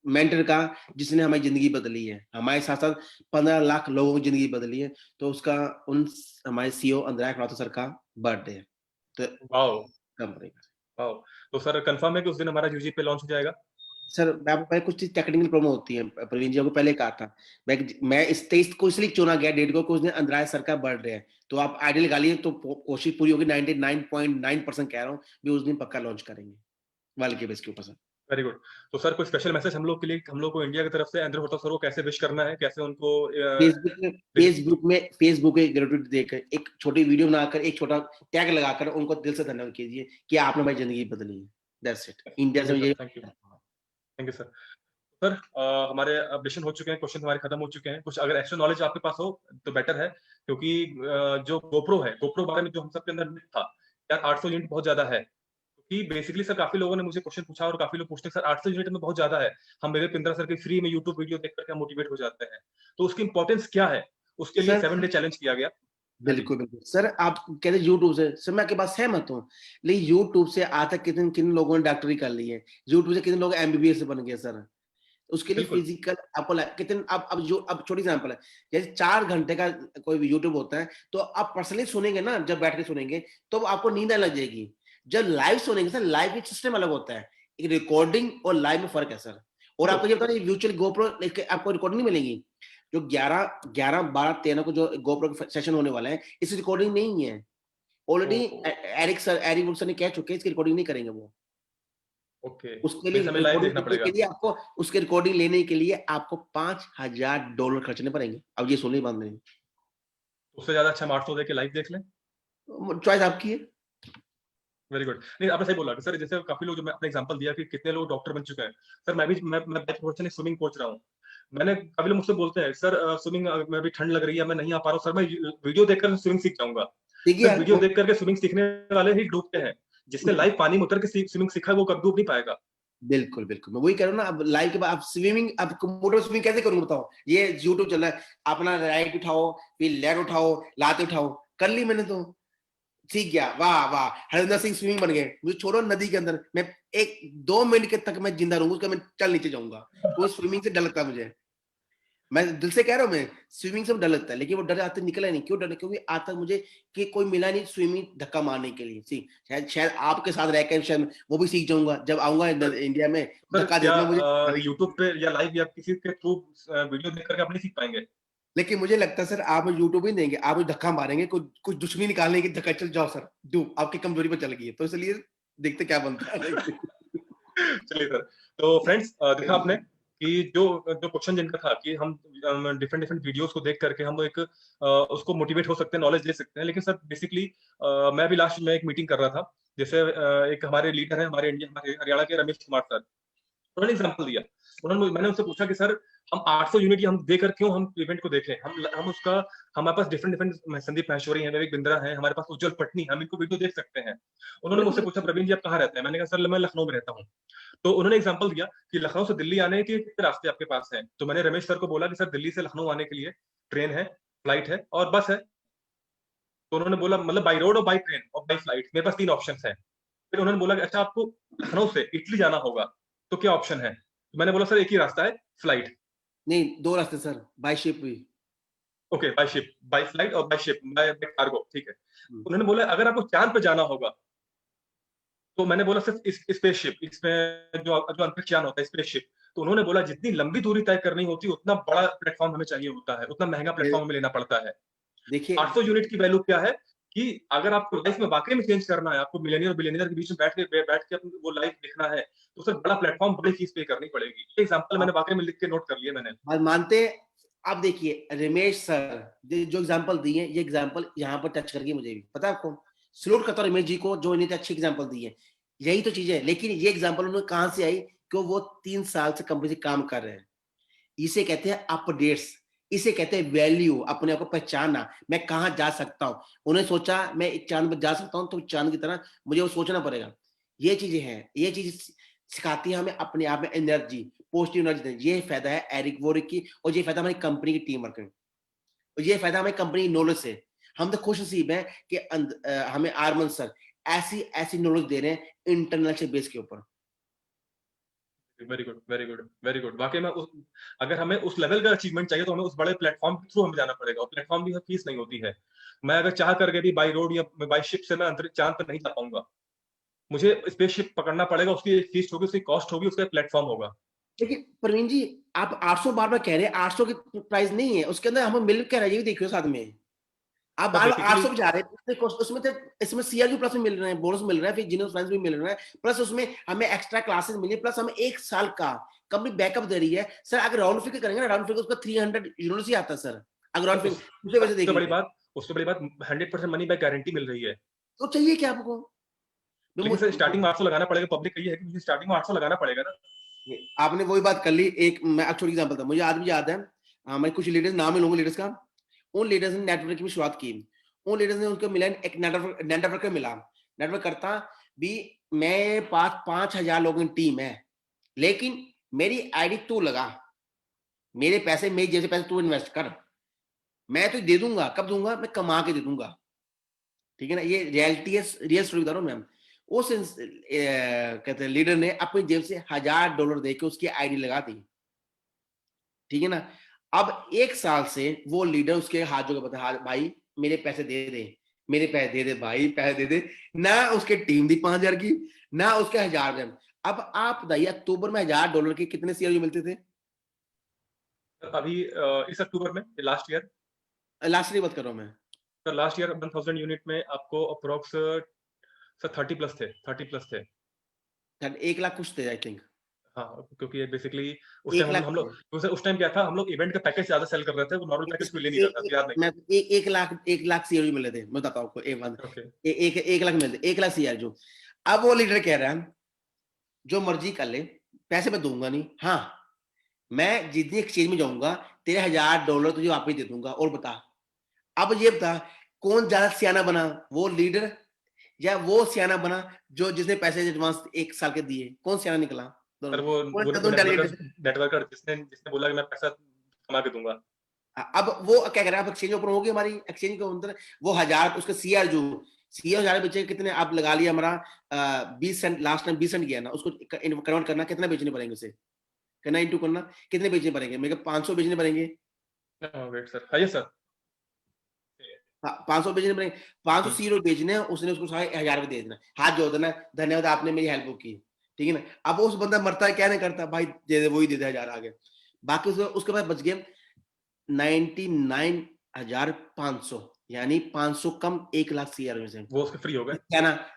Speaker 2: मेंटर का, जिसने हमारी जिंदगी बदली है, हमारे साथ साथ 15 लाख लोगों की जिंदगी बदली है, तो उसका उन हमारे सीईओ अंद्रया खड़ातो सर का बर्थडे है, तो
Speaker 1: वाओ,
Speaker 2: कंपनी का।
Speaker 1: वाओ। तो सर कंफर्म है कि उस दिन हमारा यूजी पे लॉन्च हो जाएगा?
Speaker 2: सर मैं आपको कुछ चीज टेक्निकल प्रॉब्लम होती है, प्रवीण जी को पहले कहा था, मैं इस 23 को इसलिए चुना गया डेट को, उस दिन अंद्रया सर का बर्थडे है, तो आप आइडिया लगा लिए, तो कोशिश पूरी होगी, 99.9% कह रहा हूँ भी उस दिन पक्का लॉन्च करेंगे वर्ल्ड के बेस के ऊपर सर।
Speaker 1: Very good. तो सर कोई स्पेशल मैसेज हम लोग के लिए, हम लोग को इंडिया की तरफ से अंद्रया खड़गतो सर को कैसे विश करना है, कैसे उनको
Speaker 2: फेसबुक पे ग्रेटुटी देकर एक छोटी वीडियो बनाकर, एक छोटा टैग लगाकर उनको दिल से धन्यवाद कीजिए कि आपने हमारी जिंदगी बदली है। दैट्स इट, इंडिया
Speaker 1: थैंक
Speaker 2: से
Speaker 1: यू सर,
Speaker 2: मुझे।
Speaker 1: Thank you, thank you sir. Sir हमारे अपडेशन हो चुके हैं, क्वेश्चन हमारे खत्म हो चुके हैं। कुछ अगर एक्स्ट्रा नॉलेज आपके पास हो तो बेटर है, क्योंकि जो गोप्रो है, गोप्रो बारे में जो हम सबके अंदर मिथ था यार, 800 यूनिट बहुत ज्यादा है। क्योंकि बेसिकली सर काफी लोगों ने मुझे क्वेश्चन पूछा, और काफी लोग पूछते हैं सर 800 यूनिट में बहुत ज्यादा है, हम मेरे पिंदरा सर की फ्री में यूट्यूब वीडियो देख करके मोटिवेट हो जाते हैं। तो उसकी इंपॉर्टेंस क्या है, उसके लिए
Speaker 2: सर
Speaker 1: 7 डे चैलेंज किया गया। हाँ जी।
Speaker 2: बिल्कुल बिल्कुल सर, आप कहते हैं यूट्यूब से, सर मैं आपके बात सहमत हूँ, लेकिन यूट्यूब से आज तक कितने किन लोगों ने डॉक्टरी कर ली है, यूट्यूब से कितने लोग एमबीबीएस बन गए सर, उसके लिए
Speaker 1: बिल्कुल।
Speaker 2: फिजिकल आपको कितने, अब छोटी एग्जांपल है, जैसे 4 घंटे का कोई यूट्यूब होता है, तो आप पर्सनली सुनेंगे ना, जब बैठ के सुनेंगे तो आपको नींद आने लग जाएगी। जब लाइव सुनेंगे सर, लाइव एक सिस्टम अलग होता है, एक रिकॉर्डिंग और लाइव में फर्क है सर। और
Speaker 1: तो
Speaker 2: आपको ये बता, वर्चुअल गोप्रो आपको रिकॉर्डिंग नहीं मिलेगी, जो 11, 12, 13 को जो गोप्रो सेशन होने वाला है, इस रिकॉर्डिंग नहीं है, ऑलरेडी एरिक वुड सर ने कह चुके हैं, इसकी रिकॉर्डिंग नहीं करेंगे वो।
Speaker 1: ओके,
Speaker 2: उसके
Speaker 1: मीन्स
Speaker 2: लिए
Speaker 1: हमें लाइव
Speaker 2: रिकॉर्डिंग
Speaker 1: देखना
Speaker 2: करने के
Speaker 1: पड़ेगा।
Speaker 2: लिए आपको, उसके रिकॉर्डिंग लेने के लिए आपको $5,000 खर्चने पड़ेंगे। अब ये सुनने बात नहीं,
Speaker 1: उससे ज्यादा अच्छा हम 800 दे के लाइव देख लें।
Speaker 2: चॉइस आपकी है।
Speaker 1: Very good. नहीं, आपने सही बोला कि सर जैसे काफी लोग, जो मैं अपने एग्जांपल दिया कि कितने लोग डॉक्टर बन चुके हैं। सर मैं बैच प्रोफेशनली स्विमिंग कोच रहा हूँ। मैंने, काफी लोग मुझसे बोलते हैं सर स्विमिंग में अभी ठंड लग रही है, मैं नहीं आ पा रहा हूँ, सर मैं वीडियो देखकर स्विमिंग सीख जाऊंगा।
Speaker 2: ठीक
Speaker 1: सर
Speaker 2: है,
Speaker 1: वीडियो देख करके स्विमिंग सीखने वाले ही डूबते हैं, जिसने लाइव पानी में उतर के स्विमिंग सीखा है वो कभी डूब नहीं पाएगा।
Speaker 2: बिल्कुल बिल्कुल, मैं वही कह रहा हूँ ना, अब लाइव के बाद आप स्विमिंग, अब मोटर स्विमिंग कैसे करूंगा बताओ, ये यूट्यूब चल रहा है, अपना राइट उठाओ, फिर लेफ्ट उठाओ, लाते उठाओ, कर ली मैंने तो, सीख गया, वाह वाह, हरिंदर सिंह स्विमिंग बन गए, मुझे छोड़ो नदी के अंदर, मैं 1-2 मिनट के तक मैं जिंदा रहूंगा, उसका मैं चल नीचे जाऊंगा, वो स्विमिंग से डर लगता है मुझे। मैं दिल से कह रहा हूँ, मैं स्विमिंग से डर लगता है, लेकिन वो डर आते निकला नहीं। क्यों डर? क्योंकि आज तक मुझे कि कोई मिला नहीं स्विमिंग धक्का मारने के लिए। सी शायद शायद आपके साथ रहकर शायद वो भी सीख जाऊंगा जब आऊंगा इंडिया में,
Speaker 1: सर
Speaker 2: धक्का दे
Speaker 1: क्या
Speaker 2: दूंगा मुझे।
Speaker 1: यूट्यूब पे या लाइव या किसी के थ्रू वीडियो देख करके आप नहीं सीख पाएंगे?
Speaker 2: लेकिन मुझे लगता है सर आप यूट्यूब ही देंगे, आप मुझे धक्का मारेंगे, कुछ कुछ दुश्मनी निकालने की, धक्का चल जाओ सर, डू आपकी कमजोरी पर चल गई है, तो इसलिए देखते क्या बनता है।
Speaker 1: चलिए सर, तो फ्रेंड्स देखा आपने कि जो जो क्वेश्चन जिनका था कि हम डिफरेंट डिफरेंट वीडियोस को देख करके हम एक उसको मोटिवेट हो सकते हैं, नॉलेज ले सकते हैं, लेकिन सर बेसिकली मैं भी लास्ट में एक मीटिंग कर रहा था, जैसे एक हमारे लीडर है हमारे इंडिया हमारे हरियाणा के रमेश कुमार सर, उन्होंने एग्जांपल दिया। मैंने उनसे पूछा कि सर हम 800 यूनिट हम देकर क्यों हम इवेंट को देखें, हम उसका हमारे पास डिफरेंट डिफरेंट संदीप महेश्वरी है, विवेक बिंद्रा है, हमारे पास उज्जवल पटनी, हम इनको वीडियो देख सकते हैं। उन्होंने मुझसे पूछा प्रवीण जी आप कहाँ रहते हैं? मैंने कहा सर मैं लखनऊ में रहता हूँ। तो उन्होंने एग्जांपल दिया कि लखनऊ से दिल्ली आने के कितने रास्ते आपके पास हैं? तो मैंने रमेश सर को बोला कि सर दिल्ली से लखनऊ आने के लिए ट्रेन है, फ्लाइट है और बस है। तो उन्होंने बोला मतलब बाय रोड और बाय ट्रेन और बाय फ्लाइट, मेरे पास 3 ऑप्शंस हैं। फिर उन्होंने बोला कि अच्छा आपको लखनऊ से इटली जाना होगा, तो क्या ऑप्शन है? तो मैंने बोला सर एक ही रास्ता है, फ्लाइट।
Speaker 2: नहीं, 2 रास्ते सर, बाय शिप भी।
Speaker 1: Okay, by ship, by flight और by ship, by by cargo, ठीक है।
Speaker 2: हुँ।
Speaker 1: उन्होंने बोला अगर आपको चाँद पे जाना होगा, तो मैंने बोला सिर्फ स्पेसशिप, इसमें जो जो अंतरिक्ष यान होता है स्पेसशिप। तो उन्होंने बोला जितनी लंबी दूरी तय करनी होती है, उतना बड़ा प्लेटफ़ॉर्म हमें चाहिए होता है, उतना महँगा
Speaker 2: ये
Speaker 1: प्लेटफ़ॉर्म हमें लेना पड़ता है।
Speaker 2: देखिए
Speaker 1: 800 यूनिट की वैल्यू क्या है कि अगर आपको लाइफ में वाक़ई में चेंज करना है, आपको मिलियनियर और बिलियनियर के बीच में बैठ के अपनी वो लाइफ देखना है, तो सर बड़ा प्लेटफ़ॉर्म, बड़ी फीस पे करनी पड़ेगी। ये एग्ज़ाम्पल मैंने
Speaker 2: आप
Speaker 1: वाक़ई में लिख के नोट कर लिए मैंने।
Speaker 2: बात मानते हैं। आप देखिए रमेश सर जो एग्जांपल दिए, ये एग्जांपल यहाँ पर टच कर गई मुझे भी। पता है आपको? सैल्यूट करता हूँ रमेश जी को जो इतने अच्छी एग्जांपल दी है। यही तो चीज़ है, लेकिन ये एग्जांपल उन्हें कहाँ से आई? क्यों वो 3 साल से कंपनी से काम कर रहे हैं। इसे कहते हैं अपडेट्स, इसे कहते हैं वैल्यू, अपने आप को पहचानना, मैं कहाँ जा सकता हूँ। उन्होंने सोचा मैं चाँद पे जा सकता हूँ, तो चाँद की तरह मुझे वो सोचना पड़ेगा। ये चीज़ें हैं, ये चीज़ सिखाती है हमें अपने आप में एनर्जी, पॉजिटिव एनर्जी दें। ये फायदा है एरिक वोरिक की, और ये फायदा हमारी कंपनी की टीम वर्क में, और ये फायदा हमारी कंपनी की नॉलेज से। हम तो खुशनसीब हैं कि हमें आरमन सर ऐसी ऐसी नॉलेज दे रहे हैं इंटरनेशनल बेस के ऊपर।
Speaker 1: Very good, very good, very good. वाक़ई में उस अगर हमें उस लेवल का अचीवमेंट चाहिए, तो हमें उस बड़े प्लेटफ़ॉर्म के थ्रू हमें जाना पड़ेगा और प्लेटफ़ॉर्म की फीस नहीं होती है। मैं अगर चाह करके भी बाय रोड या बाय शिप से मैं अंतरिक्ष चाँद पे नहीं जा पाऊँगा। मुझे स्पेसशिप पकड़ना पड़ेगा, उसकी एक फीस होगी, उसकी कॉस्ट होगी, उसका एक प्लेटफ़ॉर्म होगा।
Speaker 2: देखिए प्रवीण जी, आप 800 बार-बार कह रहे हैं, 800 की प्राइस नहीं है, उसके अंदर हमें मिल क्या रहा है, ये भी देखिए साथ में। आप
Speaker 1: सर
Speaker 2: बार-बार
Speaker 1: बेसिकली
Speaker 2: 800 पे जा रहे हैं, उसमें उसमें तो इसमें सीआरजी प्लस भी मिल रहे हैं, बोनस मिल रहा है, फिर जीनियस फ्रेंड्स भी मिल रहा है, प्लस उसमें हमें एक्स्ट्रा क्लासेस मिली है, प्लस हमें 1 साल का कंपनी बैकअप दे रही है। सर अगर राउंड फिगर करेंगे ना, राउंड फिगर उसका 300 यूनिट्स ही आता है सर, अगर
Speaker 1: सर
Speaker 2: राउंड फिगर दूसरे वजह से देखेंगे।
Speaker 1: उससे बड़ी बात 100% मनी बैक गारंटी मिल रही है।
Speaker 2: तो चाहिए क्या आपको? मैं
Speaker 1: लेकिन सर स्टार्टिंग में 800 लगाना पड़ेगा, पब्लिक का ये है कि मुझे स्टार्टिंग में 800 लगाना पड़ेगा ना।
Speaker 2: आपने वही बात कर ली। एक मैं छोटी एग्जांपल था, मुझे आज भी याद है। मैं कुछ लीडर्स नाम नहीं लूँगा लीडर्स का। उन लीडर्स ने नेटवर्क की भी शुरुआत की। उन लीडर्स ने उनको मिला एक नेटवर्कर मिला। नेटवर्क करता भी मेरे पास 5000 लोगों की टीम है, लेकिन मेरी आईडी तू लगा, मेरे पैसे मेरी जेब से पैसे तू इन्वेस्ट कर, मैं तुझे दे दूंगा। कब दूंगा? मैं कमा के दे दूंगा। ठीक है ना? ये रियलिटी है, रियल स्टोरी बता रहा हूँ मैम। उस कहते हैं लीडर ने अपनी जेब से $1000 देके उसकी आईडी लगा दी। ठीक है ना? अब 1 साल से वो लीडर उसके हाथ जोड़ के बता, हाँ भाई मेरे पैसे दे दे, मेरे पैसे दे दे भाई, पैसे दे दे। ना उसके टीम दी 5000 की, ना उसके 1000 अब आप बताइए अक्टूबर में $1000 के कितने शेयर मिलते थे?
Speaker 1: अभी इस अक्टूबर में लास्ट ईयर,
Speaker 2: लास्ट ईयर बात कर रहा हूँ मैं।
Speaker 1: सर लास्ट ईयर 1000 यूनिट में आपको अप्रॉक्स सर 30 प्लस थे, 30 प्लस थे।
Speaker 2: 1 लाख कुछ थे आई थिंक।
Speaker 1: हाँ, क्योंकि ये बेसिकली उस
Speaker 2: 1
Speaker 1: टाइम
Speaker 2: लाख
Speaker 1: हम
Speaker 2: थे।
Speaker 1: लोग उस टाइम क्या था, हम लोग इवेंट का पैकेज ज़्यादा सेल कर रहे थे, वो नॉर्मल पैकेज कोई ले नहीं रहा था, आपको याद नहीं
Speaker 2: मैं 1 लाख सीआर मिले थे, मैं बताता हूँ आपको।
Speaker 1: है। ओके।
Speaker 2: एक लाख मिले थे, 1 लाख सीआर जो। अब वो लीडर कह रहा है जो मर्जी कर ले, पैसे मैं दूंगा नहीं। हाँ, मैं जितनी एक्सचेंज में जाऊंगा तेरे $1000 तुझे वापस दे दूंगा। और बता, अब ये बता कौन ज्यादा सियाना बना, वो लीडर या वो सियाना बना जो जिसने पैसे एडवांस 1 साल के दिए? कौन सियाना निकला दोनों
Speaker 1: सर
Speaker 2: में?
Speaker 1: वो
Speaker 2: कौन सा दोनों
Speaker 1: नेटवर्कर
Speaker 2: डेलीगेट?
Speaker 1: नेटवर्कर जिसने जिसने बोला कि मैं पैसा कमा के दूँगा।
Speaker 2: अब वो क्या कर रहा है? अब एक्सचेंज ओपन होगी हमारी, एक्सचेंज के अंदर वो 1000 उसका सीआर जो सीआर 1000 बेचे कितने आप लगा लिया हमारा 20 सेंट, लास्ट टाइम 20 सेंट गया ना, उसको कन्वर्ट करना कितना बेचने पड़ेंगे उसे? करना इंटू करना, कितने बेचने पड़ेंगे मेरे को? 500 बेचने पड़ेंगे।
Speaker 1: वेट सर, हाँ यस सर।
Speaker 2: 500 बेचने पड़ेंगे, 500 सीरो बेचने हैं, उसने उसको 1000 दे देना, हाथ जोड़ देना, धन्यवाद आपने मेरी हेल्प की, ठीक है ना। अब उस बंदा मरता है क्या नहीं करता, भाई दे दे, वही दे दे 1000 आगे, बाकी उसके बाद बच गए 99,500, यानी 500 कम 1,00,000 सीआर में से
Speaker 1: वो उसके फ्री हो गए।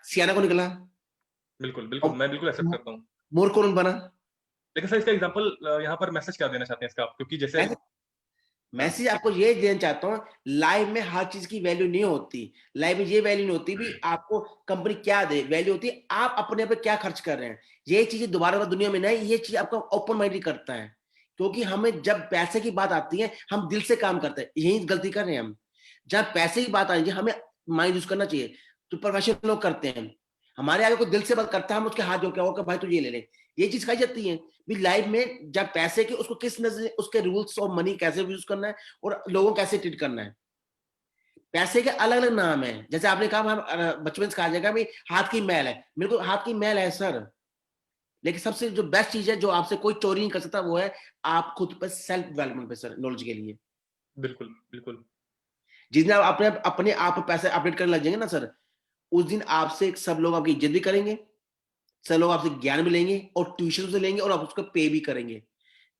Speaker 2: सियाना को निकला।
Speaker 1: बिल्कुल बिल्कुल, मैं बिल्कुल एक्सेप्ट करता हूँ।
Speaker 2: मूर्ख कौन बना?
Speaker 1: लेकिन सर इसका एग्जांपल यहाँ पर मैसेज क्या देना चाहते हैं इसका आप? क्योंकि जैसे
Speaker 2: मैसेज आपको ये देना चाहता हूँ, लाइफ में हर चीज की वैल्यू नहीं होती। लाइफ में ये वैल्यू नहीं होती भी आपको कंपनी क्या दे, वैल्यू होती है आप अपने पे क्या खर्च कर रहे हैं। ये चीजें दोबारा दुनिया में नहीं, ये चीज आपका ओपन माइंड करता है, क्योंकि हमें जब पैसे की बात आती है हम दिल से काम करते हैं, यही गलती कर रहे हैं हम। जब पैसे की बात आएगी हमें माइंड यूज करना चाहिए, तो प्रोफेशनल लोग करते हैं, हमारे आगे कोई दिल से बात करता है हम उसके हाथ जो क्या होगा, भाई तू ये ले ले, ये चीज खाई जाती है। भी लाइफ में जब पैसे के उसको किस नजर, उसके रूल्स ऑफ मनी कैसे यूज करना है और लोगों को कैसे ट्रीट करना है। पैसे के अलग अलग नाम है, जैसे आपने कहा हम बचपन से कहा जाएगा भाई हाथ की मैल है, मेरे को हाथ की मैल है सर, लेकिन सबसे जो बेस्ट चीज है जो आपसे कोई चोरी नहीं कर सकता वो है आप खुद पर सेल्फ डेवलपमेंट पे सर, नॉलेज के लिए।
Speaker 1: बिल्कुल बिल्कुल।
Speaker 2: जिस दिन आप अपने आप पैसे अपडेट करने लग जाएंगे ना सर, उस दिन आपसे सब लोग आपकी इज्जत भी करेंगे, सब लोग आपसे ज्ञान भी लेंगे और ट्यूशन से लेंगे और आप उसको पे भी करेंगे।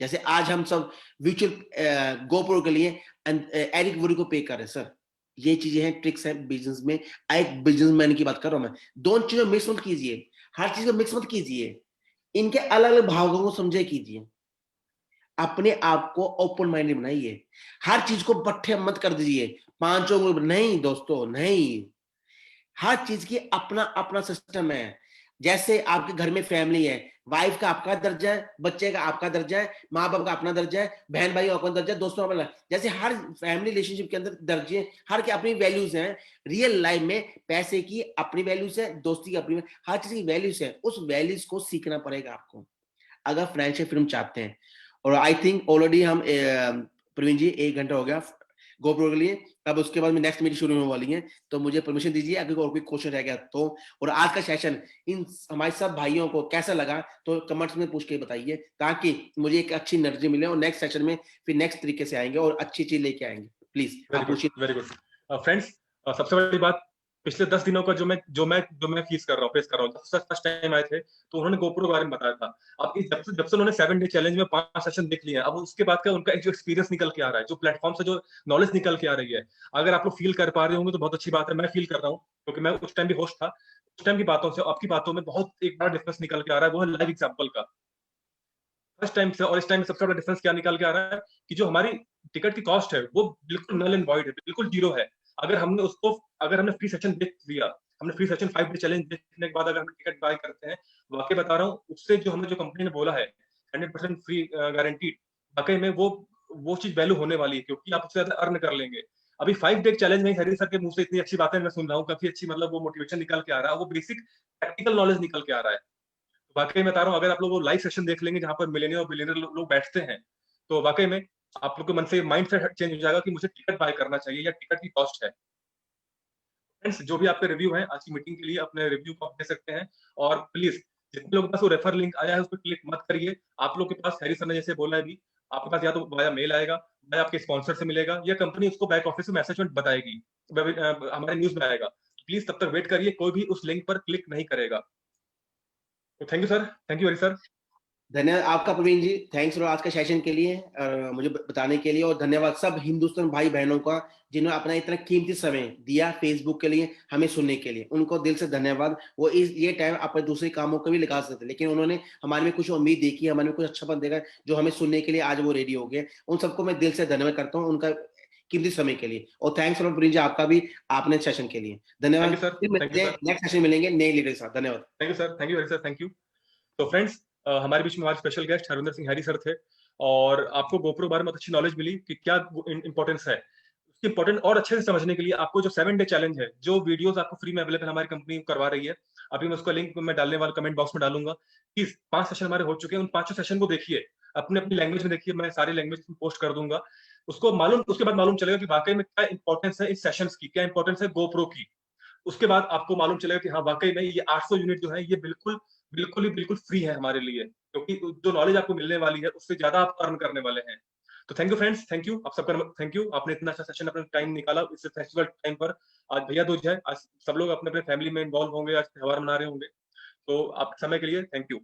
Speaker 2: जैसे आज हम सब म्यूचुअल गोप्रो के लिए एरिक वुरी को पे कर रहे हैं सर, ये चीजें हैं, ट्रिक्स हैं बिजनेस में। एक बिजनेसमैन की बात कर रहा हूं मैं, दोनों चीजों मिक्स मत कीजिए, हर चीज को मिक्स मत कीजिए, इनके अलग अलग भागों को समझे कीजिए, अपने आप को ओपन माइंडेड बनाइए, हर चीज को पट्टे मत कर दीजिए, पांचों नहीं दोस्तों नहीं, हर चीज की अपना अपना सिस्टम है। जैसे आपके घर में फैमिली है, वाइफ का आपका दर्जा है, बच्चे का आपका दर्जा है, माँ बाप का अपना दर्जा है, बहन भाई का अपना दर्जा है, दोस्तों का अपना, जैसे हर फैमिली रिलेशनशिप के अंदर दर्जे, हर की अपनी वैल्यूज हैं। रियल लाइफ में पैसे की अपनी वैल्यूज है, दोस्ती की अपनी, हर चीज की वैल्यूज है, उस वैल्यूज को सीखना पड़ेगा आपको अगर फ्रेंडशिप फिल्म चाहते हैं। और आई थिंक ऑलरेडी हम प्रवीण जी 1 घंटा हो गया गोप्रो के लिए, अब उसके बाद में नेक्स्ट मीटिंग शुरू होने वाली है, तो मुझे परमिशन दीजिए अगर और कोई क्वेश्चन रह गया तो। और आज का सेशन इन हमारे सब भाइयों को कैसा लगा तो कमेंट्स में पूछ के बताइए, ताकि मुझे एक अच्छी एनर्जी मिले और नेक्स्ट सेशन में फिर नेक्स्ट तरीके से आएंगे और अच्छी चीज लेके आएंगे। प्लीज आप पूछिए।
Speaker 1: वेरी गुड फ्रेंड्स, सबसे बड़ी बात, पिछले 10 दिनों का जो मैं फेस कर रहा हूँ, जब फर्स्ट टाइम आए थे तो उन्होंने गोप्रो के बारे में बताया था। अब जब से उन्होंने 7 डे चैलेंज में 5 सेशन देख लिए हैं, अब उसके बाद का उनका जो एक्सपीरियंस निकल के आ रहा है, जो प्लेटफॉर्म से जो नॉलेज निकल के आ रही है, अगर आप लोग फील कर पा रहे होंगे तो बहुत अच्छी बात है। मैं फील कर रहा हूँ क्योंकि मैं उस टाइम भी होस्ट था। उस टाइम की बातों से आपकी बातों में बहुत एक बड़ा डिफरेंस निकल के आ रहा है, वो है लाइव एग्जाम्पल का। फर्स्ट टाइम से और इस टाइम में सबसे बड़ा डिफरेंस क्या निकल के आ रहा है कि जो हमारी टिकट की कॉस्ट है वो बिल्कुल नल एंड वॉइड है, बिल्कुल जीरो है। अगर हमने फ्री सेशन देख लिया, हमने फ्री सेशन 5 डे चैलेंज देखने के बाद अगर हम टिकट बाय करते हैं, वाकई बता रहा हूँ, उससे जो हमें जो कंपनी ने बोला है 100% फ्री गारंटीड, वाकई में वो चीज वैल्यू होने वाली है, क्योंकि आप उससे ज्यादा अर्न कर लेंगे। अभी 5 डे चैलेंज में हरी सर के मुंह से इतनी अच्छी बातें मैं सुन रहा हूँ, काफी अच्छी, मतलब वो मोटिवेशन निकल के आ रहा है, वो बेसिक प्रैक्टिकल नॉलेज निकल के आ रहा है। वाकई में बता रहा हूँ, अगर आप लोग वो लाइव सेशन देख लेंगे जहां पर मिलेनियर और बिलियनियर लोग बैठते हैं, तो वाकई में आप लोग के मन से माइंड सेट चेंज हो जाएगा कि मुझे टिकट बाय करना चाहिए या टिकट की कॉस्ट है। फ्रेंड्स, जो भी आपके रिव्यू है आज की मीटिंग के लिए, अपने रिव्यू को आप दे सकते हैं। और प्लीज जितने लोगों के पास वो रेफर लिंक आया है उस पर क्लिक मत करिए। आप लोग के पास हैरी सर ने जैसे बोला है भी, आपके पास या तो वाया मेल आएगा, या आपके स्पॉन्सर से मिलेगा, या कंपनी उसको बैक ऑफिस में मैसेज में बताएगी, हमारे न्यूज में आएगा। प्लीज तब तक वेट करिए, कोई भी उस लिंक पर क्लिक नहीं करेगा। तो thank you sir, thank you Hari sir.
Speaker 2: धन्यवाद आपका प्रवीण जी, थैंक्स आज का सेशन के लिए मुझे बताने के लिए, और धन्यवाद सब हिंदुस्तान भाई बहनों का जिन्होंने अपना इतना कीमती समय दिया फेसबुक के लिए हमें सुनने के लिए, उनको दिल से धन्यवाद। वो ये टाइम अपने दूसरे कामों को भी लगा सकते, लेकिन उन्होंने हमारे में कुछ उम्मीद देखी, हमारे में कुछ अच्छापन देखा जो हमें सुनने के लिए आज वो रेडी हो गए। उन सबको मैं दिल से धन्यवाद करता हूँ उनका कीमती समय के लिए। और थैंक्स प्रवीण जी आपका भी, आपने सेशन के लिए धन्यवाद। नेक्स्ट सेशन मिलेंगे नए लीडर के साथ। धन्यवाद।
Speaker 1: Thank you sir, thank you Hari sir, thank you. तो फ्रेंड्स, हमारे बीच में हमारे special guest Harvinder Singh Harry sir थे, और आपको गोप्रो बारे में अच्छी नॉलेज मिली कि क्या इंपॉर्टेंस है। उसकी इंपॉर्टेंट और अच्छे से समझने के लिए आपको जो 7 डे चैलेंज है, जो वीडियोस आपको फ्री में अवेलेबल हमारी कंपनी करवा रही है, अभी मैं उसका लिंक मैं डालने वाला कमेंट बॉक्स में डालूंगा। प्लीज 5 सेशन हमारे हो चुके हैं, उन 5 सेशन को देखिए, अपने अपनी लैंग्वेज में देखिए, मैं सारी लैंग्वेज में पोस्ट कर दूंगा। उसके बाद मालूम चलेगा कि वाकई में क्या इंपॉर्टेंस है इस सेशंस की, क्या इंपॉर्टेंस है गोप्रो की। उसके बाद आपको मालूम चलेगा कि हाँ वाकई में ये 800 यूनिट जो है ये बिल्कुल बिल्कुल ही बिल्कुल फ्री है हमारे लिए, क्योंकि जो नॉलेज आपको मिलने वाली है उससे ज्यादा आप अर्न करने वाले हैं। तो thank you friends, thank you आप सबका, थैंक यू आपने इतना अच्छा सेशन अपना टाइम निकाला इस फेस्टिवल टाइम पर। आज भैया दूज है, आज सब लोग अपने अपने फैमिली में इन्वॉल्व होंगे, आज त्योहार मना रहे होंगे। तो आपके समय के लिए थैंक यू।